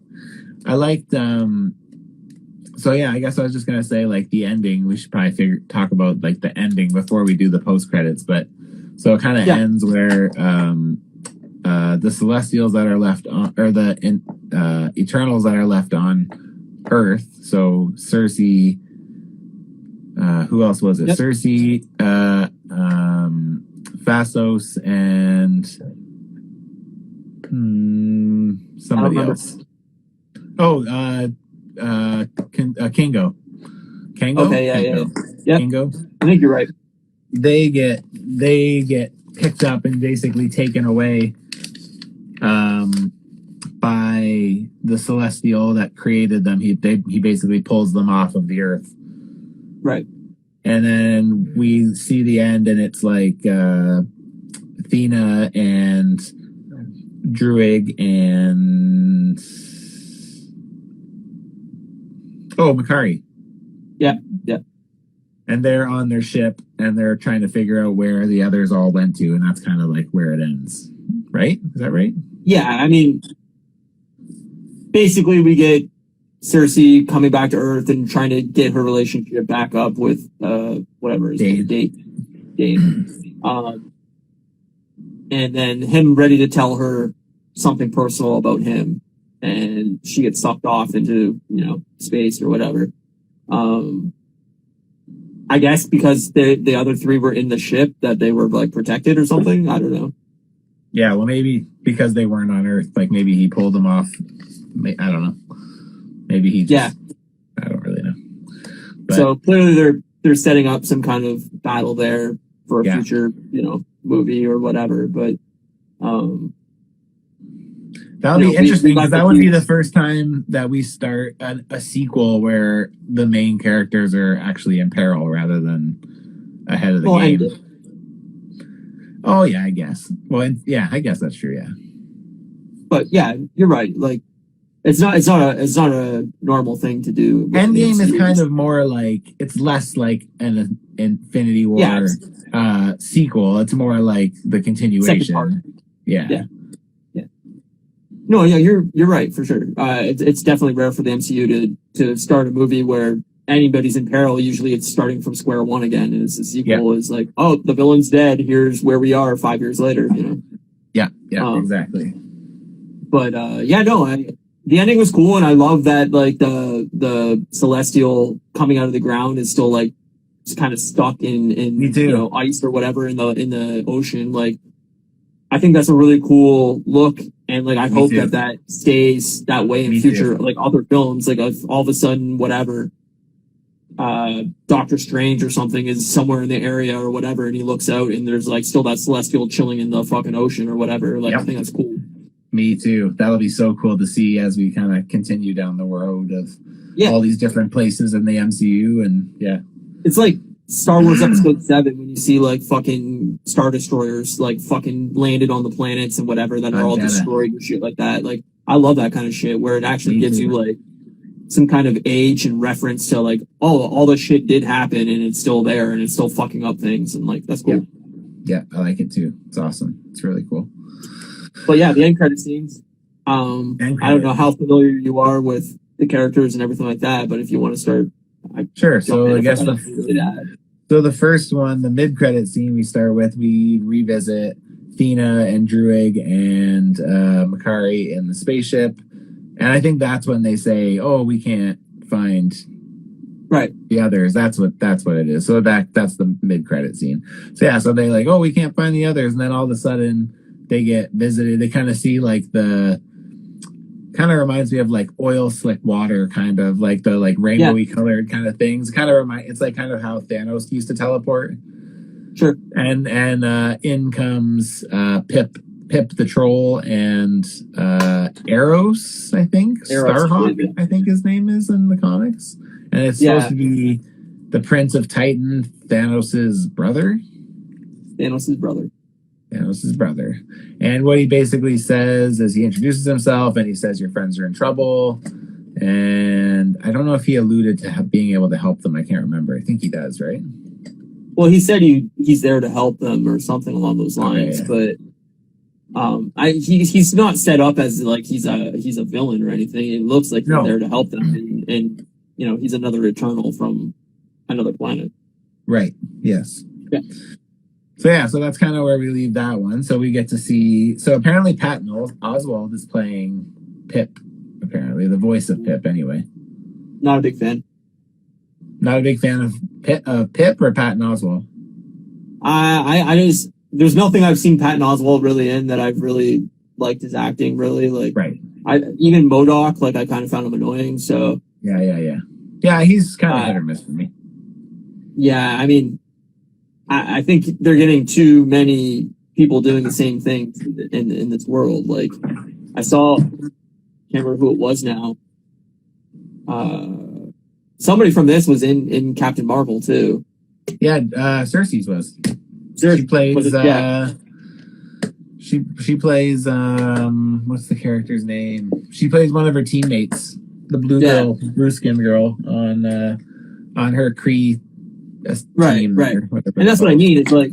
I liked so yeah, I guess I was just gonna say like the ending. We should probably talk about like the ending before we do the post credits. But so it kind of ends where the Celestials that are left on, or the Eternals that are left on Earth. So Cersei, who else was it? Yep. Cersei, Phasos, and somebody else. Oh, Kingo. Kango? Okay, yeah. Kingo. I think you're right. They get picked up and basically taken away by the Celestial that created them. He basically pulls them off of the Earth. Right. And then we see the end, and it's like Athena and Druig and Makari. Yeah. And they're on their ship, and they're trying to figure out where the others all went to, and that's kind of like where it ends. Right? Is that right? Yeah, I mean, basically we get Cersei coming back to Earth and trying to get her relationship back up with whatever his name, Dave. And then him ready to tell her something personal about him, and she gets sucked off into space or whatever. I guess because the other three were in the ship that they were like protected or something. I don't know. Yeah, well, maybe because they weren't on Earth, like maybe he pulled them off. I don't know. Maybe he just, I don't really know. But, so clearly they're setting up some kind of battle there for a future, movie or whatever. But that would be interesting, because that would be the first time that we start a sequel where the main characters are actually in peril rather than ahead of the game. Oh yeah, I guess. Well, I guess that's true. Yeah, but yeah, you're right. Like, it's not a normal thing to do. Endgame is kind of more like, it's less like an Infinity War sequel. It's more like the continuation. Yeah. No, yeah, you're right for sure. It's definitely rare for the MCU to start a movie where anybody's in peril. Usually it's starting from square one again, and it's a sequel. Is like, oh, the villain's dead, here's where we are 5 years later, Exactly. But the ending was cool, and I love that like the Celestial coming out of the ground is still like just kind of stuck in ice or whatever in the ocean. Like, I think that's a really cool look, and like I hope that stays that way in future like other films. Like, if all of a sudden whatever Doctor Strange or something is somewhere in the area or whatever, and he looks out and there's like still that Celestial chilling in the fucking ocean or whatever. Like, I think that's cool. Me too. That'll be so cool to see as we kind of continue down the road of all these different places in the MCU. And it's like Star Wars Episode 7 when you see like fucking Star Destroyers like fucking landed on the planets and whatever that are all destroyed and shit like that. Like, I love that kind of shit where it actually gives you like some kind of age and reference to like, oh, all this shit did happen and it's still there and it's still fucking up things, and like that's cool. Yeah, I like it too. It's awesome. It's really cool. But yeah, the end credit scenes. I don't know how familiar you are with the characters and everything like that, but if you want to start, sure. So I guess the first one, the mid credit scene, we start with, we revisit Athena and Druig and Makari in the spaceship, and I think that's when they say, "Oh, we can't find the others." That's what it is. So that's the mid credit scene. So they like, "Oh, we can't find the others," and then all of a sudden they get visited. They kind of see like kind of reminds me of like oil slick water, kind of like the like rainbowy colored kind of things. It's like kind of how Thanos used to teleport. Sure. And in comes Pip the troll and Eros, I think. Starhawk, I think his name is in the comics. And it's supposed to be the Prince of Titan, Thanos' brother. And what he basically says is he introduces himself and he says, "Your friends are in trouble." And I don't know if he alluded to being able to help them. I can't remember. I think he does, right? Well, he said he's there to help them or something along those lines. But he's not set up as like he's a villain or anything. It looks like he's there to help them, and he's another Eternal from another planet. Right. Yes. Yeah. So that's kind of where we leave that one. So we get to see. So apparently Patton Oswalt is playing Pip. Apparently, the voice of Pip. Anyway, not a big fan. Not a big fan of Pip or Patton Oswalt. I just, there's nothing I've seen Patton Oswalt really in that I've really liked his acting. Really, like even MODOK, like I kind of found him annoying. So yeah. He's kind of hit or miss for me. Yeah, I mean, I think they're getting too many people doing the same things in this world. Like I saw, can't remember who it was now. Somebody from this was in Captain Marvel too. Yeah, Cersei's was. She plays. yeah. She plays. What's the character's name? She plays one of her teammates, the blue girl, blue skin girl on her Kree team. Right. And that's what I mean. It's like,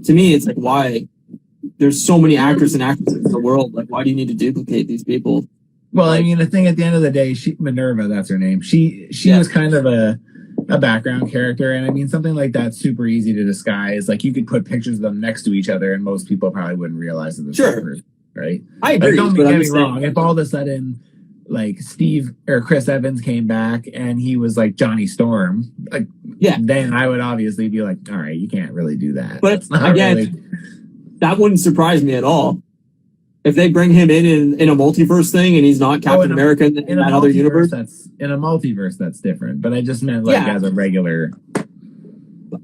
to me, it's like, why? There's so many actors and actresses in the world. Like, why do you need to duplicate these people? Well, like, I mean, the thing at the end of the day, Minerva, that's her name. She was kind of a background character, and I mean, something like that's super easy to disguise. Like, you could put pictures of them next to each other, and most people probably wouldn't realize that. Sure, right? I agree. Like, don't get me wrong. If all of a sudden, like Steve or Chris Evans came back and he was like Johnny Storm, like, then I would obviously be like, all right, you can't really do that. But again, that wouldn't surprise me at all. If they bring him in a multiverse thing and he's not Captain America in that other universe, in a multiverse that's different. But I just meant like as a regular.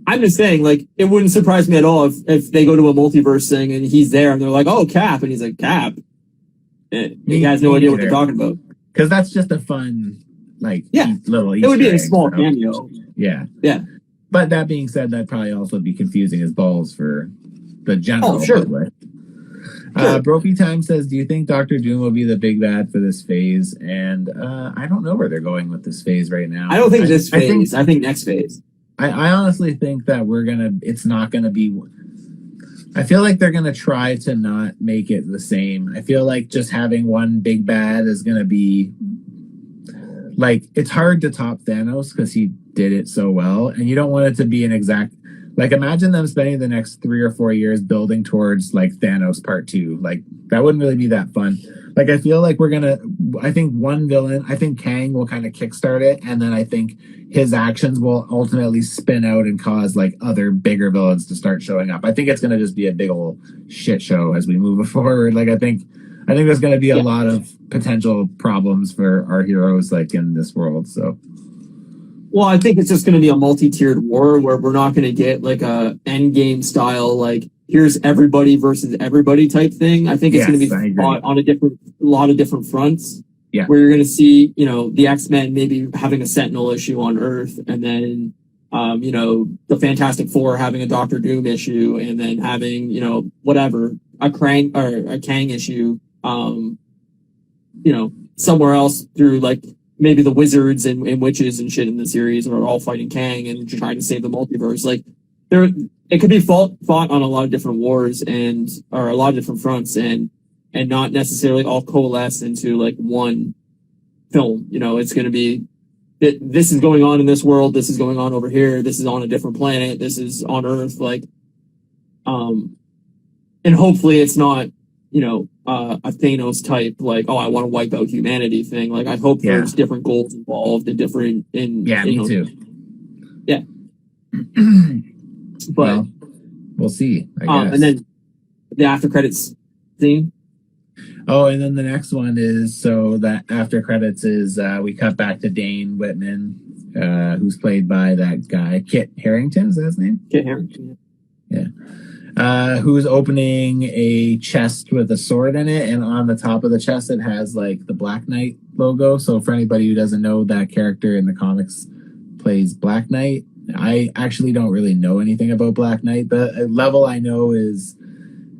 I'm just saying, like, it wouldn't surprise me at all if they go to a multiverse thing and he's there and they're like, oh, Cap, and he's like, Cap. And he has no idea what they're talking about. Because that's just a fun, like, little Easter it would be a egg, small cameo. Yeah. But that being said, that'd probably also be confusing as balls for the general public. Brophy Time says, do you think Doctor Doom will be the big bad for this phase? And I don't know where they're going with this phase right now. I don't think this phase. I think next phase. I honestly think that it's not going to be... I feel like they're going to try to not make it the same. I feel like just having one big bad is going to be... Like, it's hard to top Thanos because he did it so well. And you don't want it to be an exact... Like, imagine them spending the next 3 or 4 years building towards, like, Thanos Part 2. Like, that wouldn't really be that fun. Like, I feel like I think one villain, I think Kang will kind of kickstart it, and then I think his actions will ultimately spin out and cause, like, other bigger villains to start showing up. I think it's going to just be a big old shit show as we move forward. Like, I think there's going to be a lot of potential problems for our heroes, like, in this world, so... Well, I think it's just going to be a multi-tiered war where we're not going to get like a endgame style, like here's everybody versus everybody type thing. I think it's going to be fought on a lot of different fronts. Yeah. Where you're going to see, the X-Men maybe having a Sentinel issue on Earth, and then, the Fantastic Four having a Doctor Doom issue, and then having, whatever, a Kang issue, somewhere else through like, maybe the wizards and witches and shit in the series are all fighting Kang and trying to save the multiverse. Like, it could be fought on a lot of different wars or a lot of different fronts and not necessarily all coalesce into like one film. It's going to be this is going on in this world. This is going on over here. This is on a different planet. This is on Earth. Like, and hopefully it's not, a Thanos type, like, oh, I want to wipe out humanity thing. Like, I hope there's different goals involved and different me too. Yeah. But well, we'll see, I guess. And then the after credits scene. Oh, and then the next one is, so that after credits is we cut back to Dane Whitman, who's played by that guy, Kit Harington, is that his name? Kit Harington, yeah. Who's opening a chest with a sword in it, and on the top of the chest it has like the Black Knight logo. So for anybody who doesn't know, that character in the comics plays Black Knight. I actually don't really know anything about Black Knight. The level I know is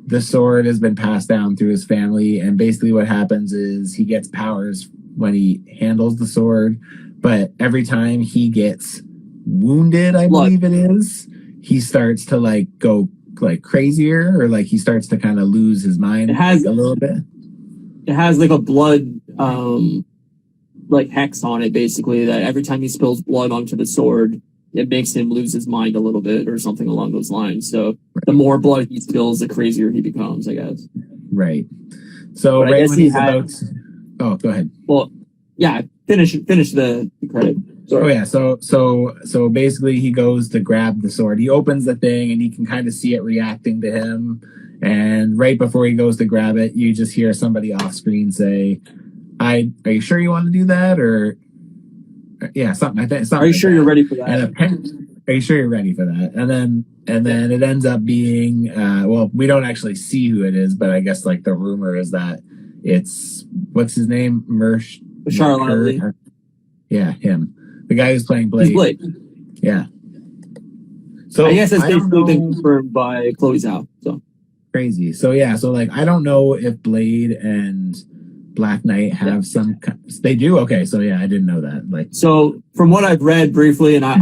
the sword has been passed down through his family, and basically what happens is he gets powers when he handles the sword, but every time he gets wounded, I believe it is, he starts to like go like crazier, or like he starts to kind of lose his mind a little bit. It has like a blood like hex on it, basically, that every time he spills blood onto the sword, it makes him lose his mind a little bit or something along those lines. So the more blood he spills, the crazier he becomes, I guess. Right. So right when he's about... Oh, go ahead. Well, yeah, finish the credit. Sorry. Oh yeah, so basically he goes to grab the sword. He opens the thing and he can kind of see it reacting to him. And right before he goes to grab it, you just hear somebody off screen say, "Are you sure you want to do that?" Or yeah, something like that. Are you sure you're ready for that? Are you sure you're ready for that? And then it ends up being well, we don't actually see who it is, but I guess like the rumor is that it's what's his name? Charlotte. Yeah, him. The guy who's playing Blade. He's Blade. Yeah. So I guess it's basically been confirmed by Chloe Zhao. So crazy. So yeah, so like I don't know if Blade and Black Knight have some. They do. Okay, so yeah, I didn't know that. Like, so from what I've read briefly, and I'm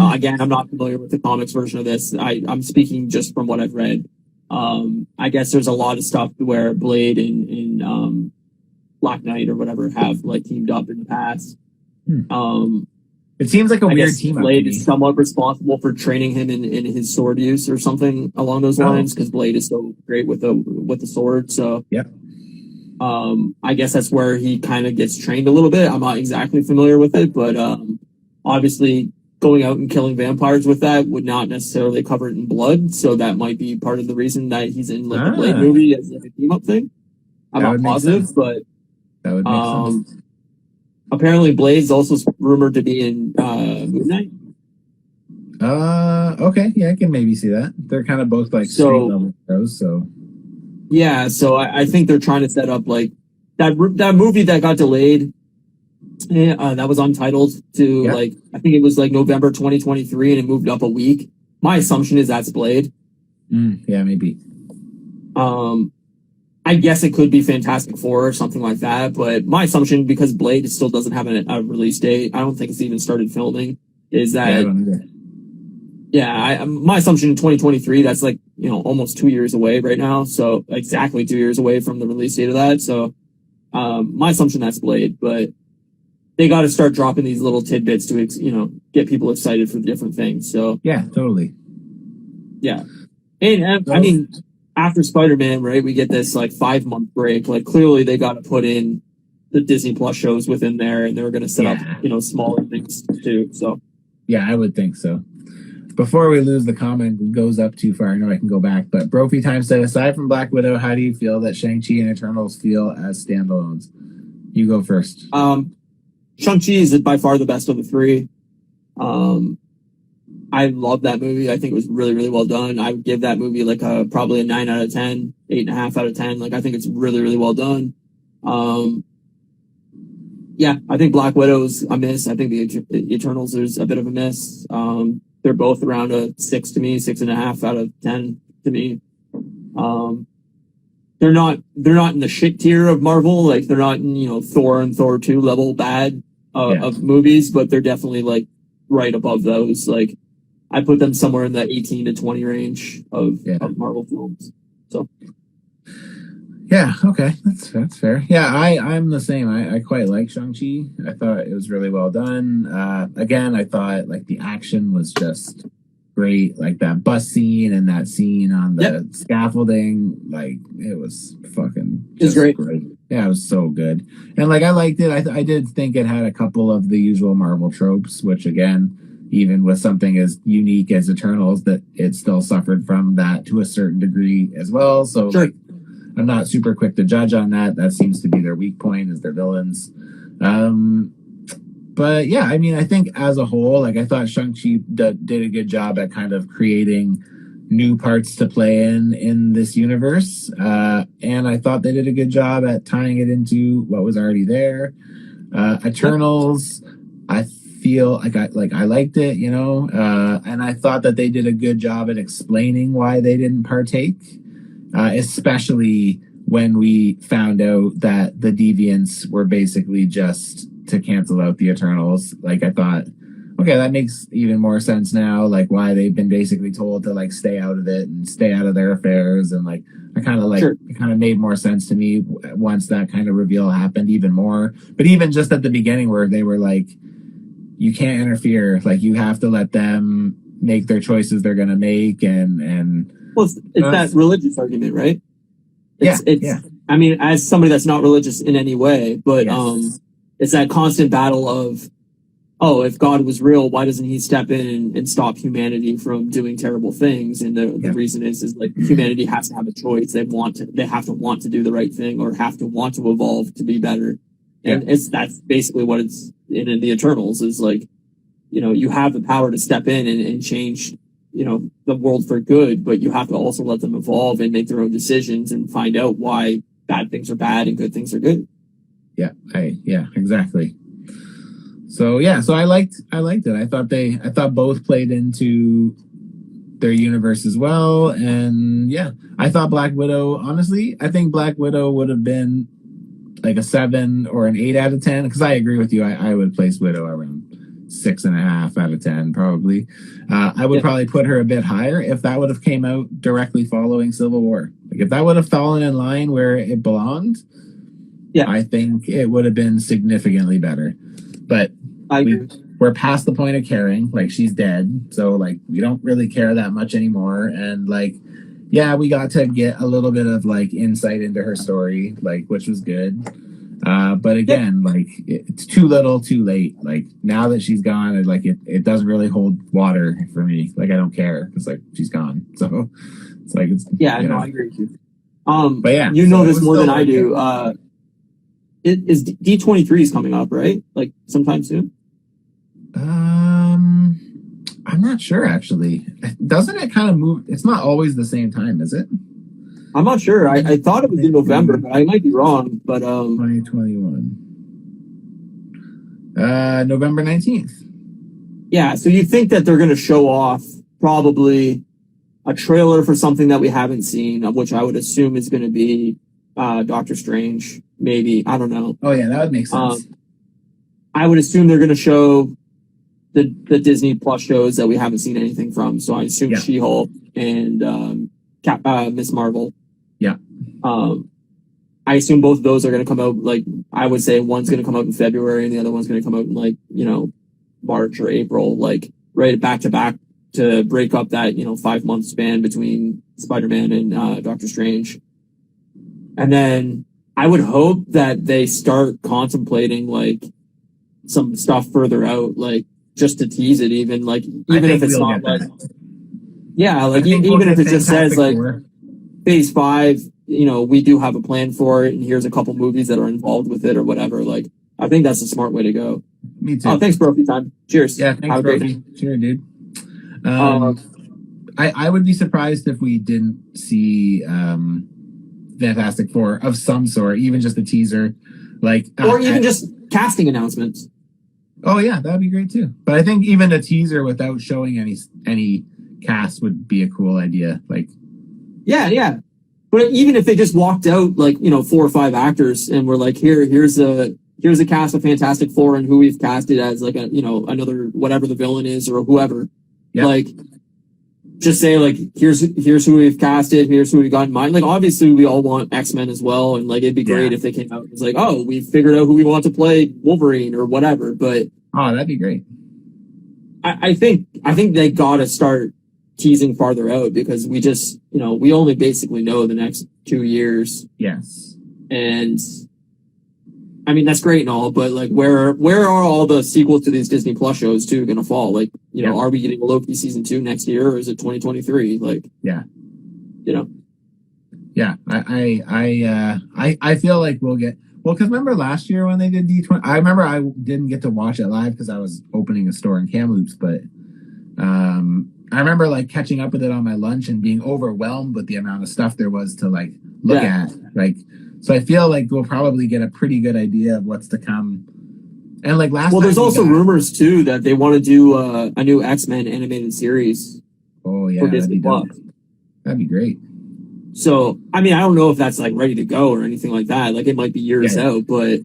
not familiar with the comics version of this. I'm speaking just from what I've read. I guess there's a lot of stuff where Blade and Black Knight or whatever have like teamed up in the past. It seems like a weird team up. Blade is somewhat responsible for training him in his sword use or something along those lines, because Blade is so great with the sword. So yep. I guess that's where he kind of gets trained a little bit. I'm not exactly familiar with it, but obviously going out and killing vampires with that would not necessarily cover it in blood. So that might be part of the reason that he's in like the Blade movie as like a team up thing. I'm not positive, but that would make sense. Apparently Blade's also rumored to be in Moon Knight. Okay, yeah, I can maybe see that. They're kind of both like street level shows, so. Yeah, so I think they're trying to set up like that movie that got delayed. That was Untitled to like, I think it was like November 2023, and it moved up a week. My assumption is that's Blade. Yeah, maybe. I guess it could be Fantastic Four or something like that, but my assumption, because Blade still doesn't have a release date, I don't think it's even started filming, is that my assumption in 2023, that's like, almost 2 years away right now. So exactly 2 years away from the release date of that. So, my assumption that's Blade, but they got to start dropping these little tidbits to, get people excited for the different things. So yeah, totally. Yeah. And I mean, after Spider-Man, right, we get this like 5-month break. Like clearly they got to put in the Disney Plus shows within there, and they were going to set up, smaller things too. So yeah, I would think so. Before we lose the comment goes up too far, I know I can go back, but Brophy Time said, aside from Black Widow, how do you feel that Shang-Chi and Eternals feel as standalones? You go first. Shang-Chi is by far the best of the three. I love that movie. I think it was really, really well done. I would give that movie like probably a 9 out of 10, 8.5 out of 10. Like, I think it's really, really well done. Yeah, I think Black Widow's a miss. I think the Eternals is a bit of a miss. They're both around a 6 to me, 6.5 out of 10 to me. They're not in the shit tier of Marvel. Like, they're not in, Thor and Thor 2 level bad of movies, but they're definitely like right above those. Like, I put them somewhere in the 18 to 20 range of Marvel films. So, yeah, okay, that's fair. Yeah, I'm the same. I quite like Shang-Chi. I thought it was really well done. Again, I thought like the action was just great. Like that bus scene and that scene on the scaffolding, like it was fucking just great. Yeah, it was so good. And like I liked it. I did think it had a couple of the usual Marvel tropes, which again, even with something as unique as Eternals, that it still suffered from that to a certain degree as well. So like, I'm not super quick to judge on that. That seems to be their weak point, is their villains. But yeah, I mean, I think as a whole, like I thought Shang-Chi did a good job at kind of creating new parts to play in this universe. And I thought they did a good job at tying it into what was already there. Eternals, I feel like I liked it, and I thought that they did a good job at explaining why they didn't partake, especially when we found out that the deviants were basically just to cancel out the Eternals. Like I thought, okay, that makes even more sense now, like why they've been basically told to like stay out of it and stay out of their affairs, and like it kind of made more sense to me once that kind of reveal happened even more. But even just at the beginning where they were like, you can't interfere. Like you have to let them make their choices they're going to make. And well, it's that religious argument, right? It's, yeah. I mean, as somebody that's not religious in any way, but it's that constant battle of, if God was real, why doesn't he step in and stop humanity from doing terrible things? And the reason is like humanity has to have a choice. They have to want to do the right thing, or have to want to evolve to be better. And that's basically what it's in the Eternals, is like, you have the power to step in and change, the world for good, but you have to also let them evolve and make their own decisions and find out why bad things are bad and good things are good. Yeah, exactly. So I liked it. I thought both played into their universe as well, and I thought Black Widow. Honestly, I think Black Widow would have been like a 7 or an 8 out of 10, because I agree with you. I would place Widow around 6.5 out of 10 probably. I would probably put her a bit higher if that would have came out directly following Civil War. Like if that would have fallen in line where it belonged, I think it would have been significantly better. But we're past the point of caring. Like she's dead, so like we don't really care that much anymore. And like, we got to get a little bit of like insight into her story, like which was good. But again, like it's too little, too late. Like now that she's gone, it doesn't really hold water for me. Like I don't care. It's like she's gone. So it's like it's I agree with you. But this more than I do. Is D23 is coming up, right? Like sometime soon. I'm not sure actually. Doesn't it kind of move? It's not always the same time, is it? I'm not sure. I thought it was in November, but I might be wrong. But 2021, November 19th. Yeah, so you think that they're going to show off probably a trailer for something that we haven't seen, which I would assume is going to be Doctor Strange, maybe. I don't know. Oh yeah, that would make sense. I would assume they're going to show the Disney Plus shows that we haven't seen anything from. So I assume She-Hulk and Miss Marvel. Yeah. I assume both of those are going to come out, like, I would say one's going to come out in February and the other one's going to come out in, like, March or April, like, right back to back to break up that, 5-month span between Spider-Man and Doctor Strange. And then I would hope that they start contemplating, like, some stuff further out, like, just to tease it, even, like, even if it's not, like, even if it just says, like, Phase 5, we do have a plan for it, and here's a couple movies that are involved with it or whatever. Like, I think that's a smart way to go. Me too. Oh, thanks, bro, for your time. Cheers. Yeah, thanks, bro. Sure, dude. I would be surprised if we didn't see Fantastic Four of some sort, even just a teaser, like, or even just casting announcements. Oh yeah, that'd be great too. But I think even a teaser without showing any cast would be a cool idea. Like, yeah. But even if they just walked out, like, 4 or 5 actors and we're like, here's a cast of Fantastic Four and who we've casted as, like, another, whatever the villain is or whoever. Yep. Like, just say, like, here's who we've casted, here's who we got in mind. Like, obviously we all want X-Men as well, and like it'd be great if they came out. It's like, oh, we figured out who we want to play Wolverine or whatever. But that'd be great. I think they gotta start teasing farther out, because we just, we only basically know the next 2 years. Yes. And I mean, that's great and all, but like, where are all the sequels to these Disney Plus shows too going to fall? Like, are we getting Loki season 2 next year, or is it 2023? Like, Yeah, I feel like we'll get, because remember last year when they did D20, I remember I didn't get to watch it live because I was opening a store in Kamloops, but I remember like catching up with it on my lunch and being overwhelmed with the amount of stuff there was to like look at. Like, so I feel like we'll probably get a pretty good idea of what's to come. And like last, there's also rumors too that they want to do a new X-Men animated series. Oh yeah, for Disney Plus. That'd be great. So I mean, I don't know if that's like ready to go or anything like that. Like, it might be years out, but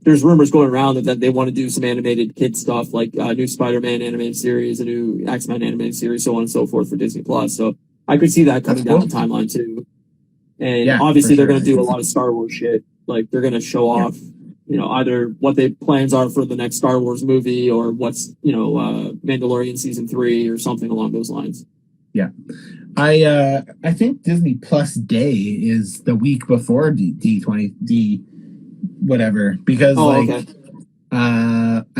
there's rumors going around that they want to do some animated kid stuff, like a new Spider-Man animated series, a new X-Men animated series, so on and so forth for Disney Plus. So I could see that coming down the timeline too. And obviously they're going to do a lot of Star Wars shit. Like, they're going to show off, either what their plans are for the next Star Wars movie, or what's, Mandalorian season 3 or something along those lines. Yeah. I think Disney Plus Day is the week before D20 whatever, because I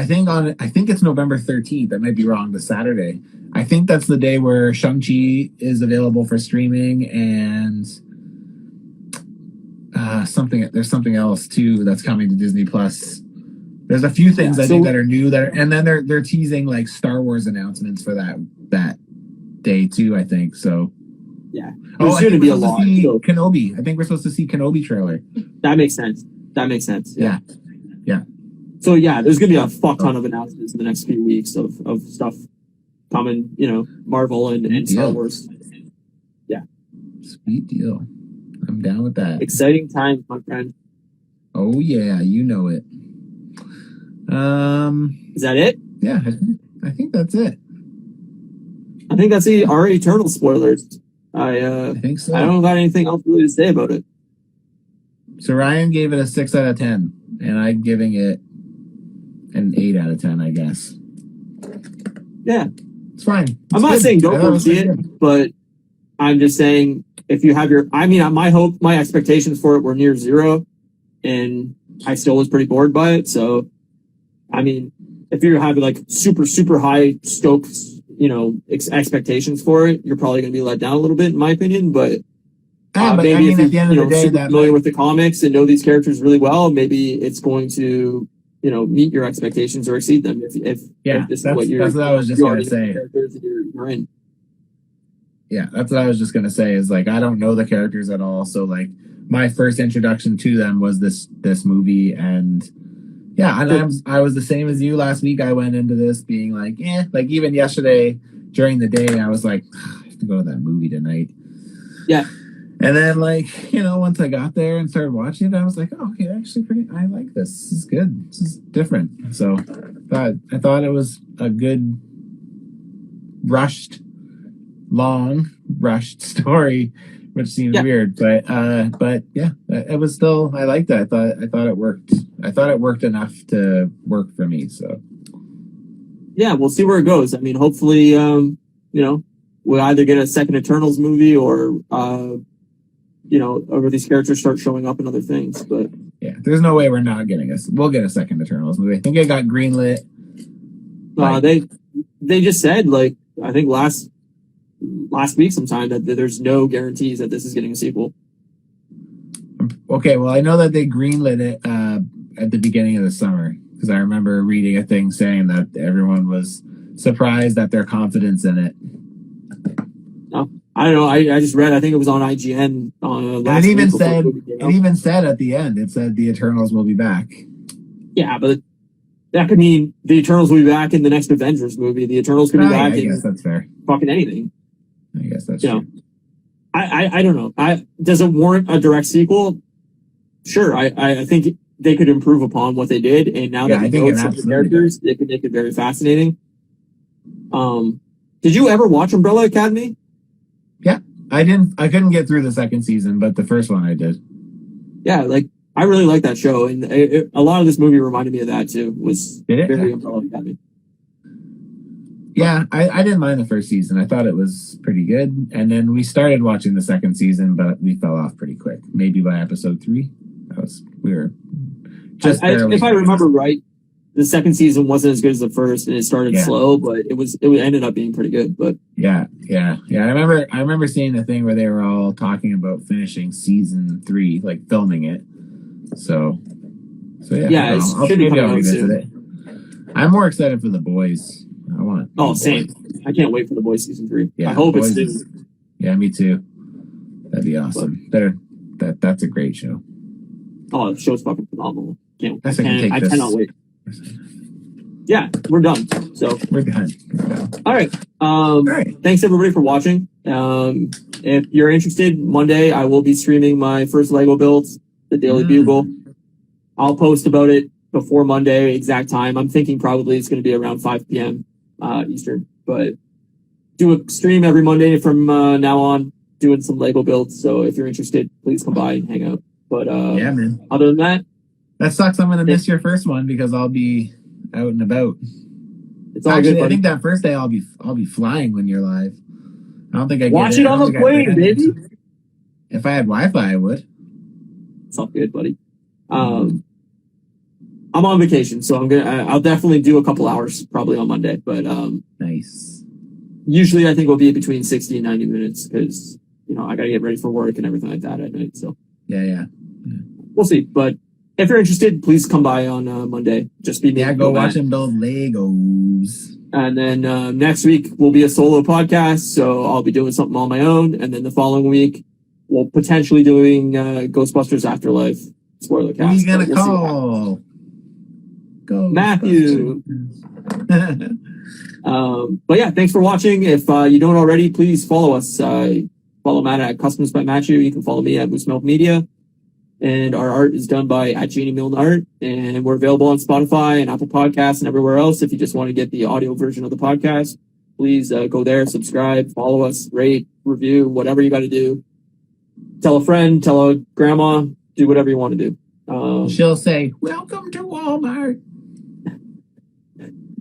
think it's November 13th. I might be wrong. The Saturday. I think that's the day where Shang-Chi is available for streaming, and there's something else too that's coming to Disney Plus. There's a few things I so- think that are new and then they're teasing like Star Wars announcements for that day too, I think. So Yeah. I think be we're a supposed lot. to see So Kenobi. I think we're supposed to see Kenobi trailer. that makes sense. Yeah. So yeah, there's gonna be a fuck ton of announcements in the next few weeks of stuff coming, Marvel and Star Wars. Sweet deal. I'm down with that. Exciting times, my friend. Oh yeah, you know it. Is that it? Yeah, I think that's it. I think that's our Eternal spoilers. I think so. I don't got anything else really to say about it. So Ryan gave it a 6 out of 10, and I'm giving it an 8 out of 10, I guess. Yeah. It's fine. I'm not saying don't go see it, but I'm just saying if you have my expectations for it were near zero, and I still was pretty bored by it. So, I mean, if you're having like super, super high stokes, expectations for it, you're probably going to be let down a little bit, in my opinion. But maybe if at the end of the day, super familiar with the comics and know these characters really well, maybe it's going to, meet your expectations or exceed them. If this is what that's what I was just going to say. You're in. Yeah, that's what I was just going to say is like, I don't know the characters at all. So like my first introduction to them was this movie. And yeah, and I was the same as you last week. I went into this being like, like even yesterday during the day, I was like, I have to go to that movie tonight. Yeah. And then like, once I got there and started watching it, I was like, oh, okay, actually I like this. This is good. This is different. So I thought it was a good long rushed story, which seems weird, but yeah, it was still, I liked it. I thought it worked. I thought it worked enough to work for me. So yeah, we'll see where it goes. I mean, hopefully, we'll either get a second Eternals movie or or these characters start showing up in other things. But yeah, there's no way we're not getting we'll get a second Eternals movie. I think it got greenlit. They just said, like, I think last week sometime, that there's no guarantees that this is getting a sequel. Okay, well, I know that they greenlit it at the beginning of the summer, because I remember reading a thing saying that everyone was surprised at their confidence in it. No, I don't know. I just read, I think it was on IGN. And it even said at the end, it said the Eternals will be back. Yeah, but that could mean the Eternals will be back in the next Avengers movie. The Eternals could be back in that's fair. Fucking anything. I guess that's true. I don't know. Does it warrant a direct sequel? Sure. I think they could improve upon what they did, and now that we know some of the characters, they could make it very fascinating. Did you ever watch Umbrella Academy? Yeah, I couldn't get through the second season, but the first one I did. Yeah, like I really like that show, and a lot of this movie reminded me of that too. Very Umbrella Academy. Yeah, I didn't mind the first season. I thought it was pretty good. And then we started watching the second season, but we fell off pretty quick. Maybe by episode 3. We were just barely. If I remember right, the second season wasn't as good as the first, and it started slow, but it ended up being pretty good. But yeah. I remember seeing the thing where they were all talking about finishing season 3, like filming it. So yeah. Yeah, I'll revisit it. I'm more excited for The Boys. I want. Oh, same. I can't wait for The Boys season 3. Yeah, I hope it's soon. Yeah, me too. That'd be awesome. That's a great show. Oh, the show's fucking phenomenal. I cannot wait. Yeah, we're done. So we're done. All right. All right. Thanks everybody for watching. If you're interested, Monday I will be streaming my first Lego builds, the Daily Bugle. I'll post about it before Monday, exact time. I'm thinking probably it's going to be around 5 p.m. Eastern, but do a stream every Monday from now on, doing some Lego builds. So if you're interested, please come by and hang out. But yeah, man. Other than that, sucks. I'm going to miss your first one because I'll be out and about. It's all good, buddy. I think that first day I'll be flying when you're live. I don't think I watch it on the plane, baby. If I had Wi-Fi, I would. It's all good, buddy. I'm on vacation, so I'll definitely do a couple hours probably on Monday, but nice. Usually I think we'll be between 60 and 90 minutes because, I got to get ready for work and everything like that at night. So yeah. We'll see, but if you're interested, please come by on Monday. Just be me. Yeah, go watch him build Legos. And then next week will be a solo podcast, so I'll be doing something on my own. And then the following week, we'll potentially doing Ghostbusters Afterlife spoiler cast. Who are you gonna we'll call? Go Matthew. But yeah, thanks for watching. If you don't already, please follow us. Follow Matt at Customs by Matthew. You can follow me at Moose Milk Media. And our art is done by at Janie Milne Art. And we're available on Spotify and Apple Podcasts and everywhere else. If you just want to get the audio version of the podcast, please go there, subscribe, follow us, rate, review, whatever you got to do. Tell a friend, tell a grandma, do whatever you want to do. She'll say, "Welcome to Walmart."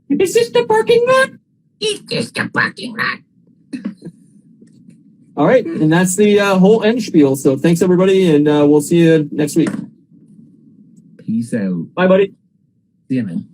Is this the parking lot? Is this the parking lot? All right, and that's the whole end spiel. So thanks, everybody, and we'll see you next week. Peace out. Bye, buddy. See you, man.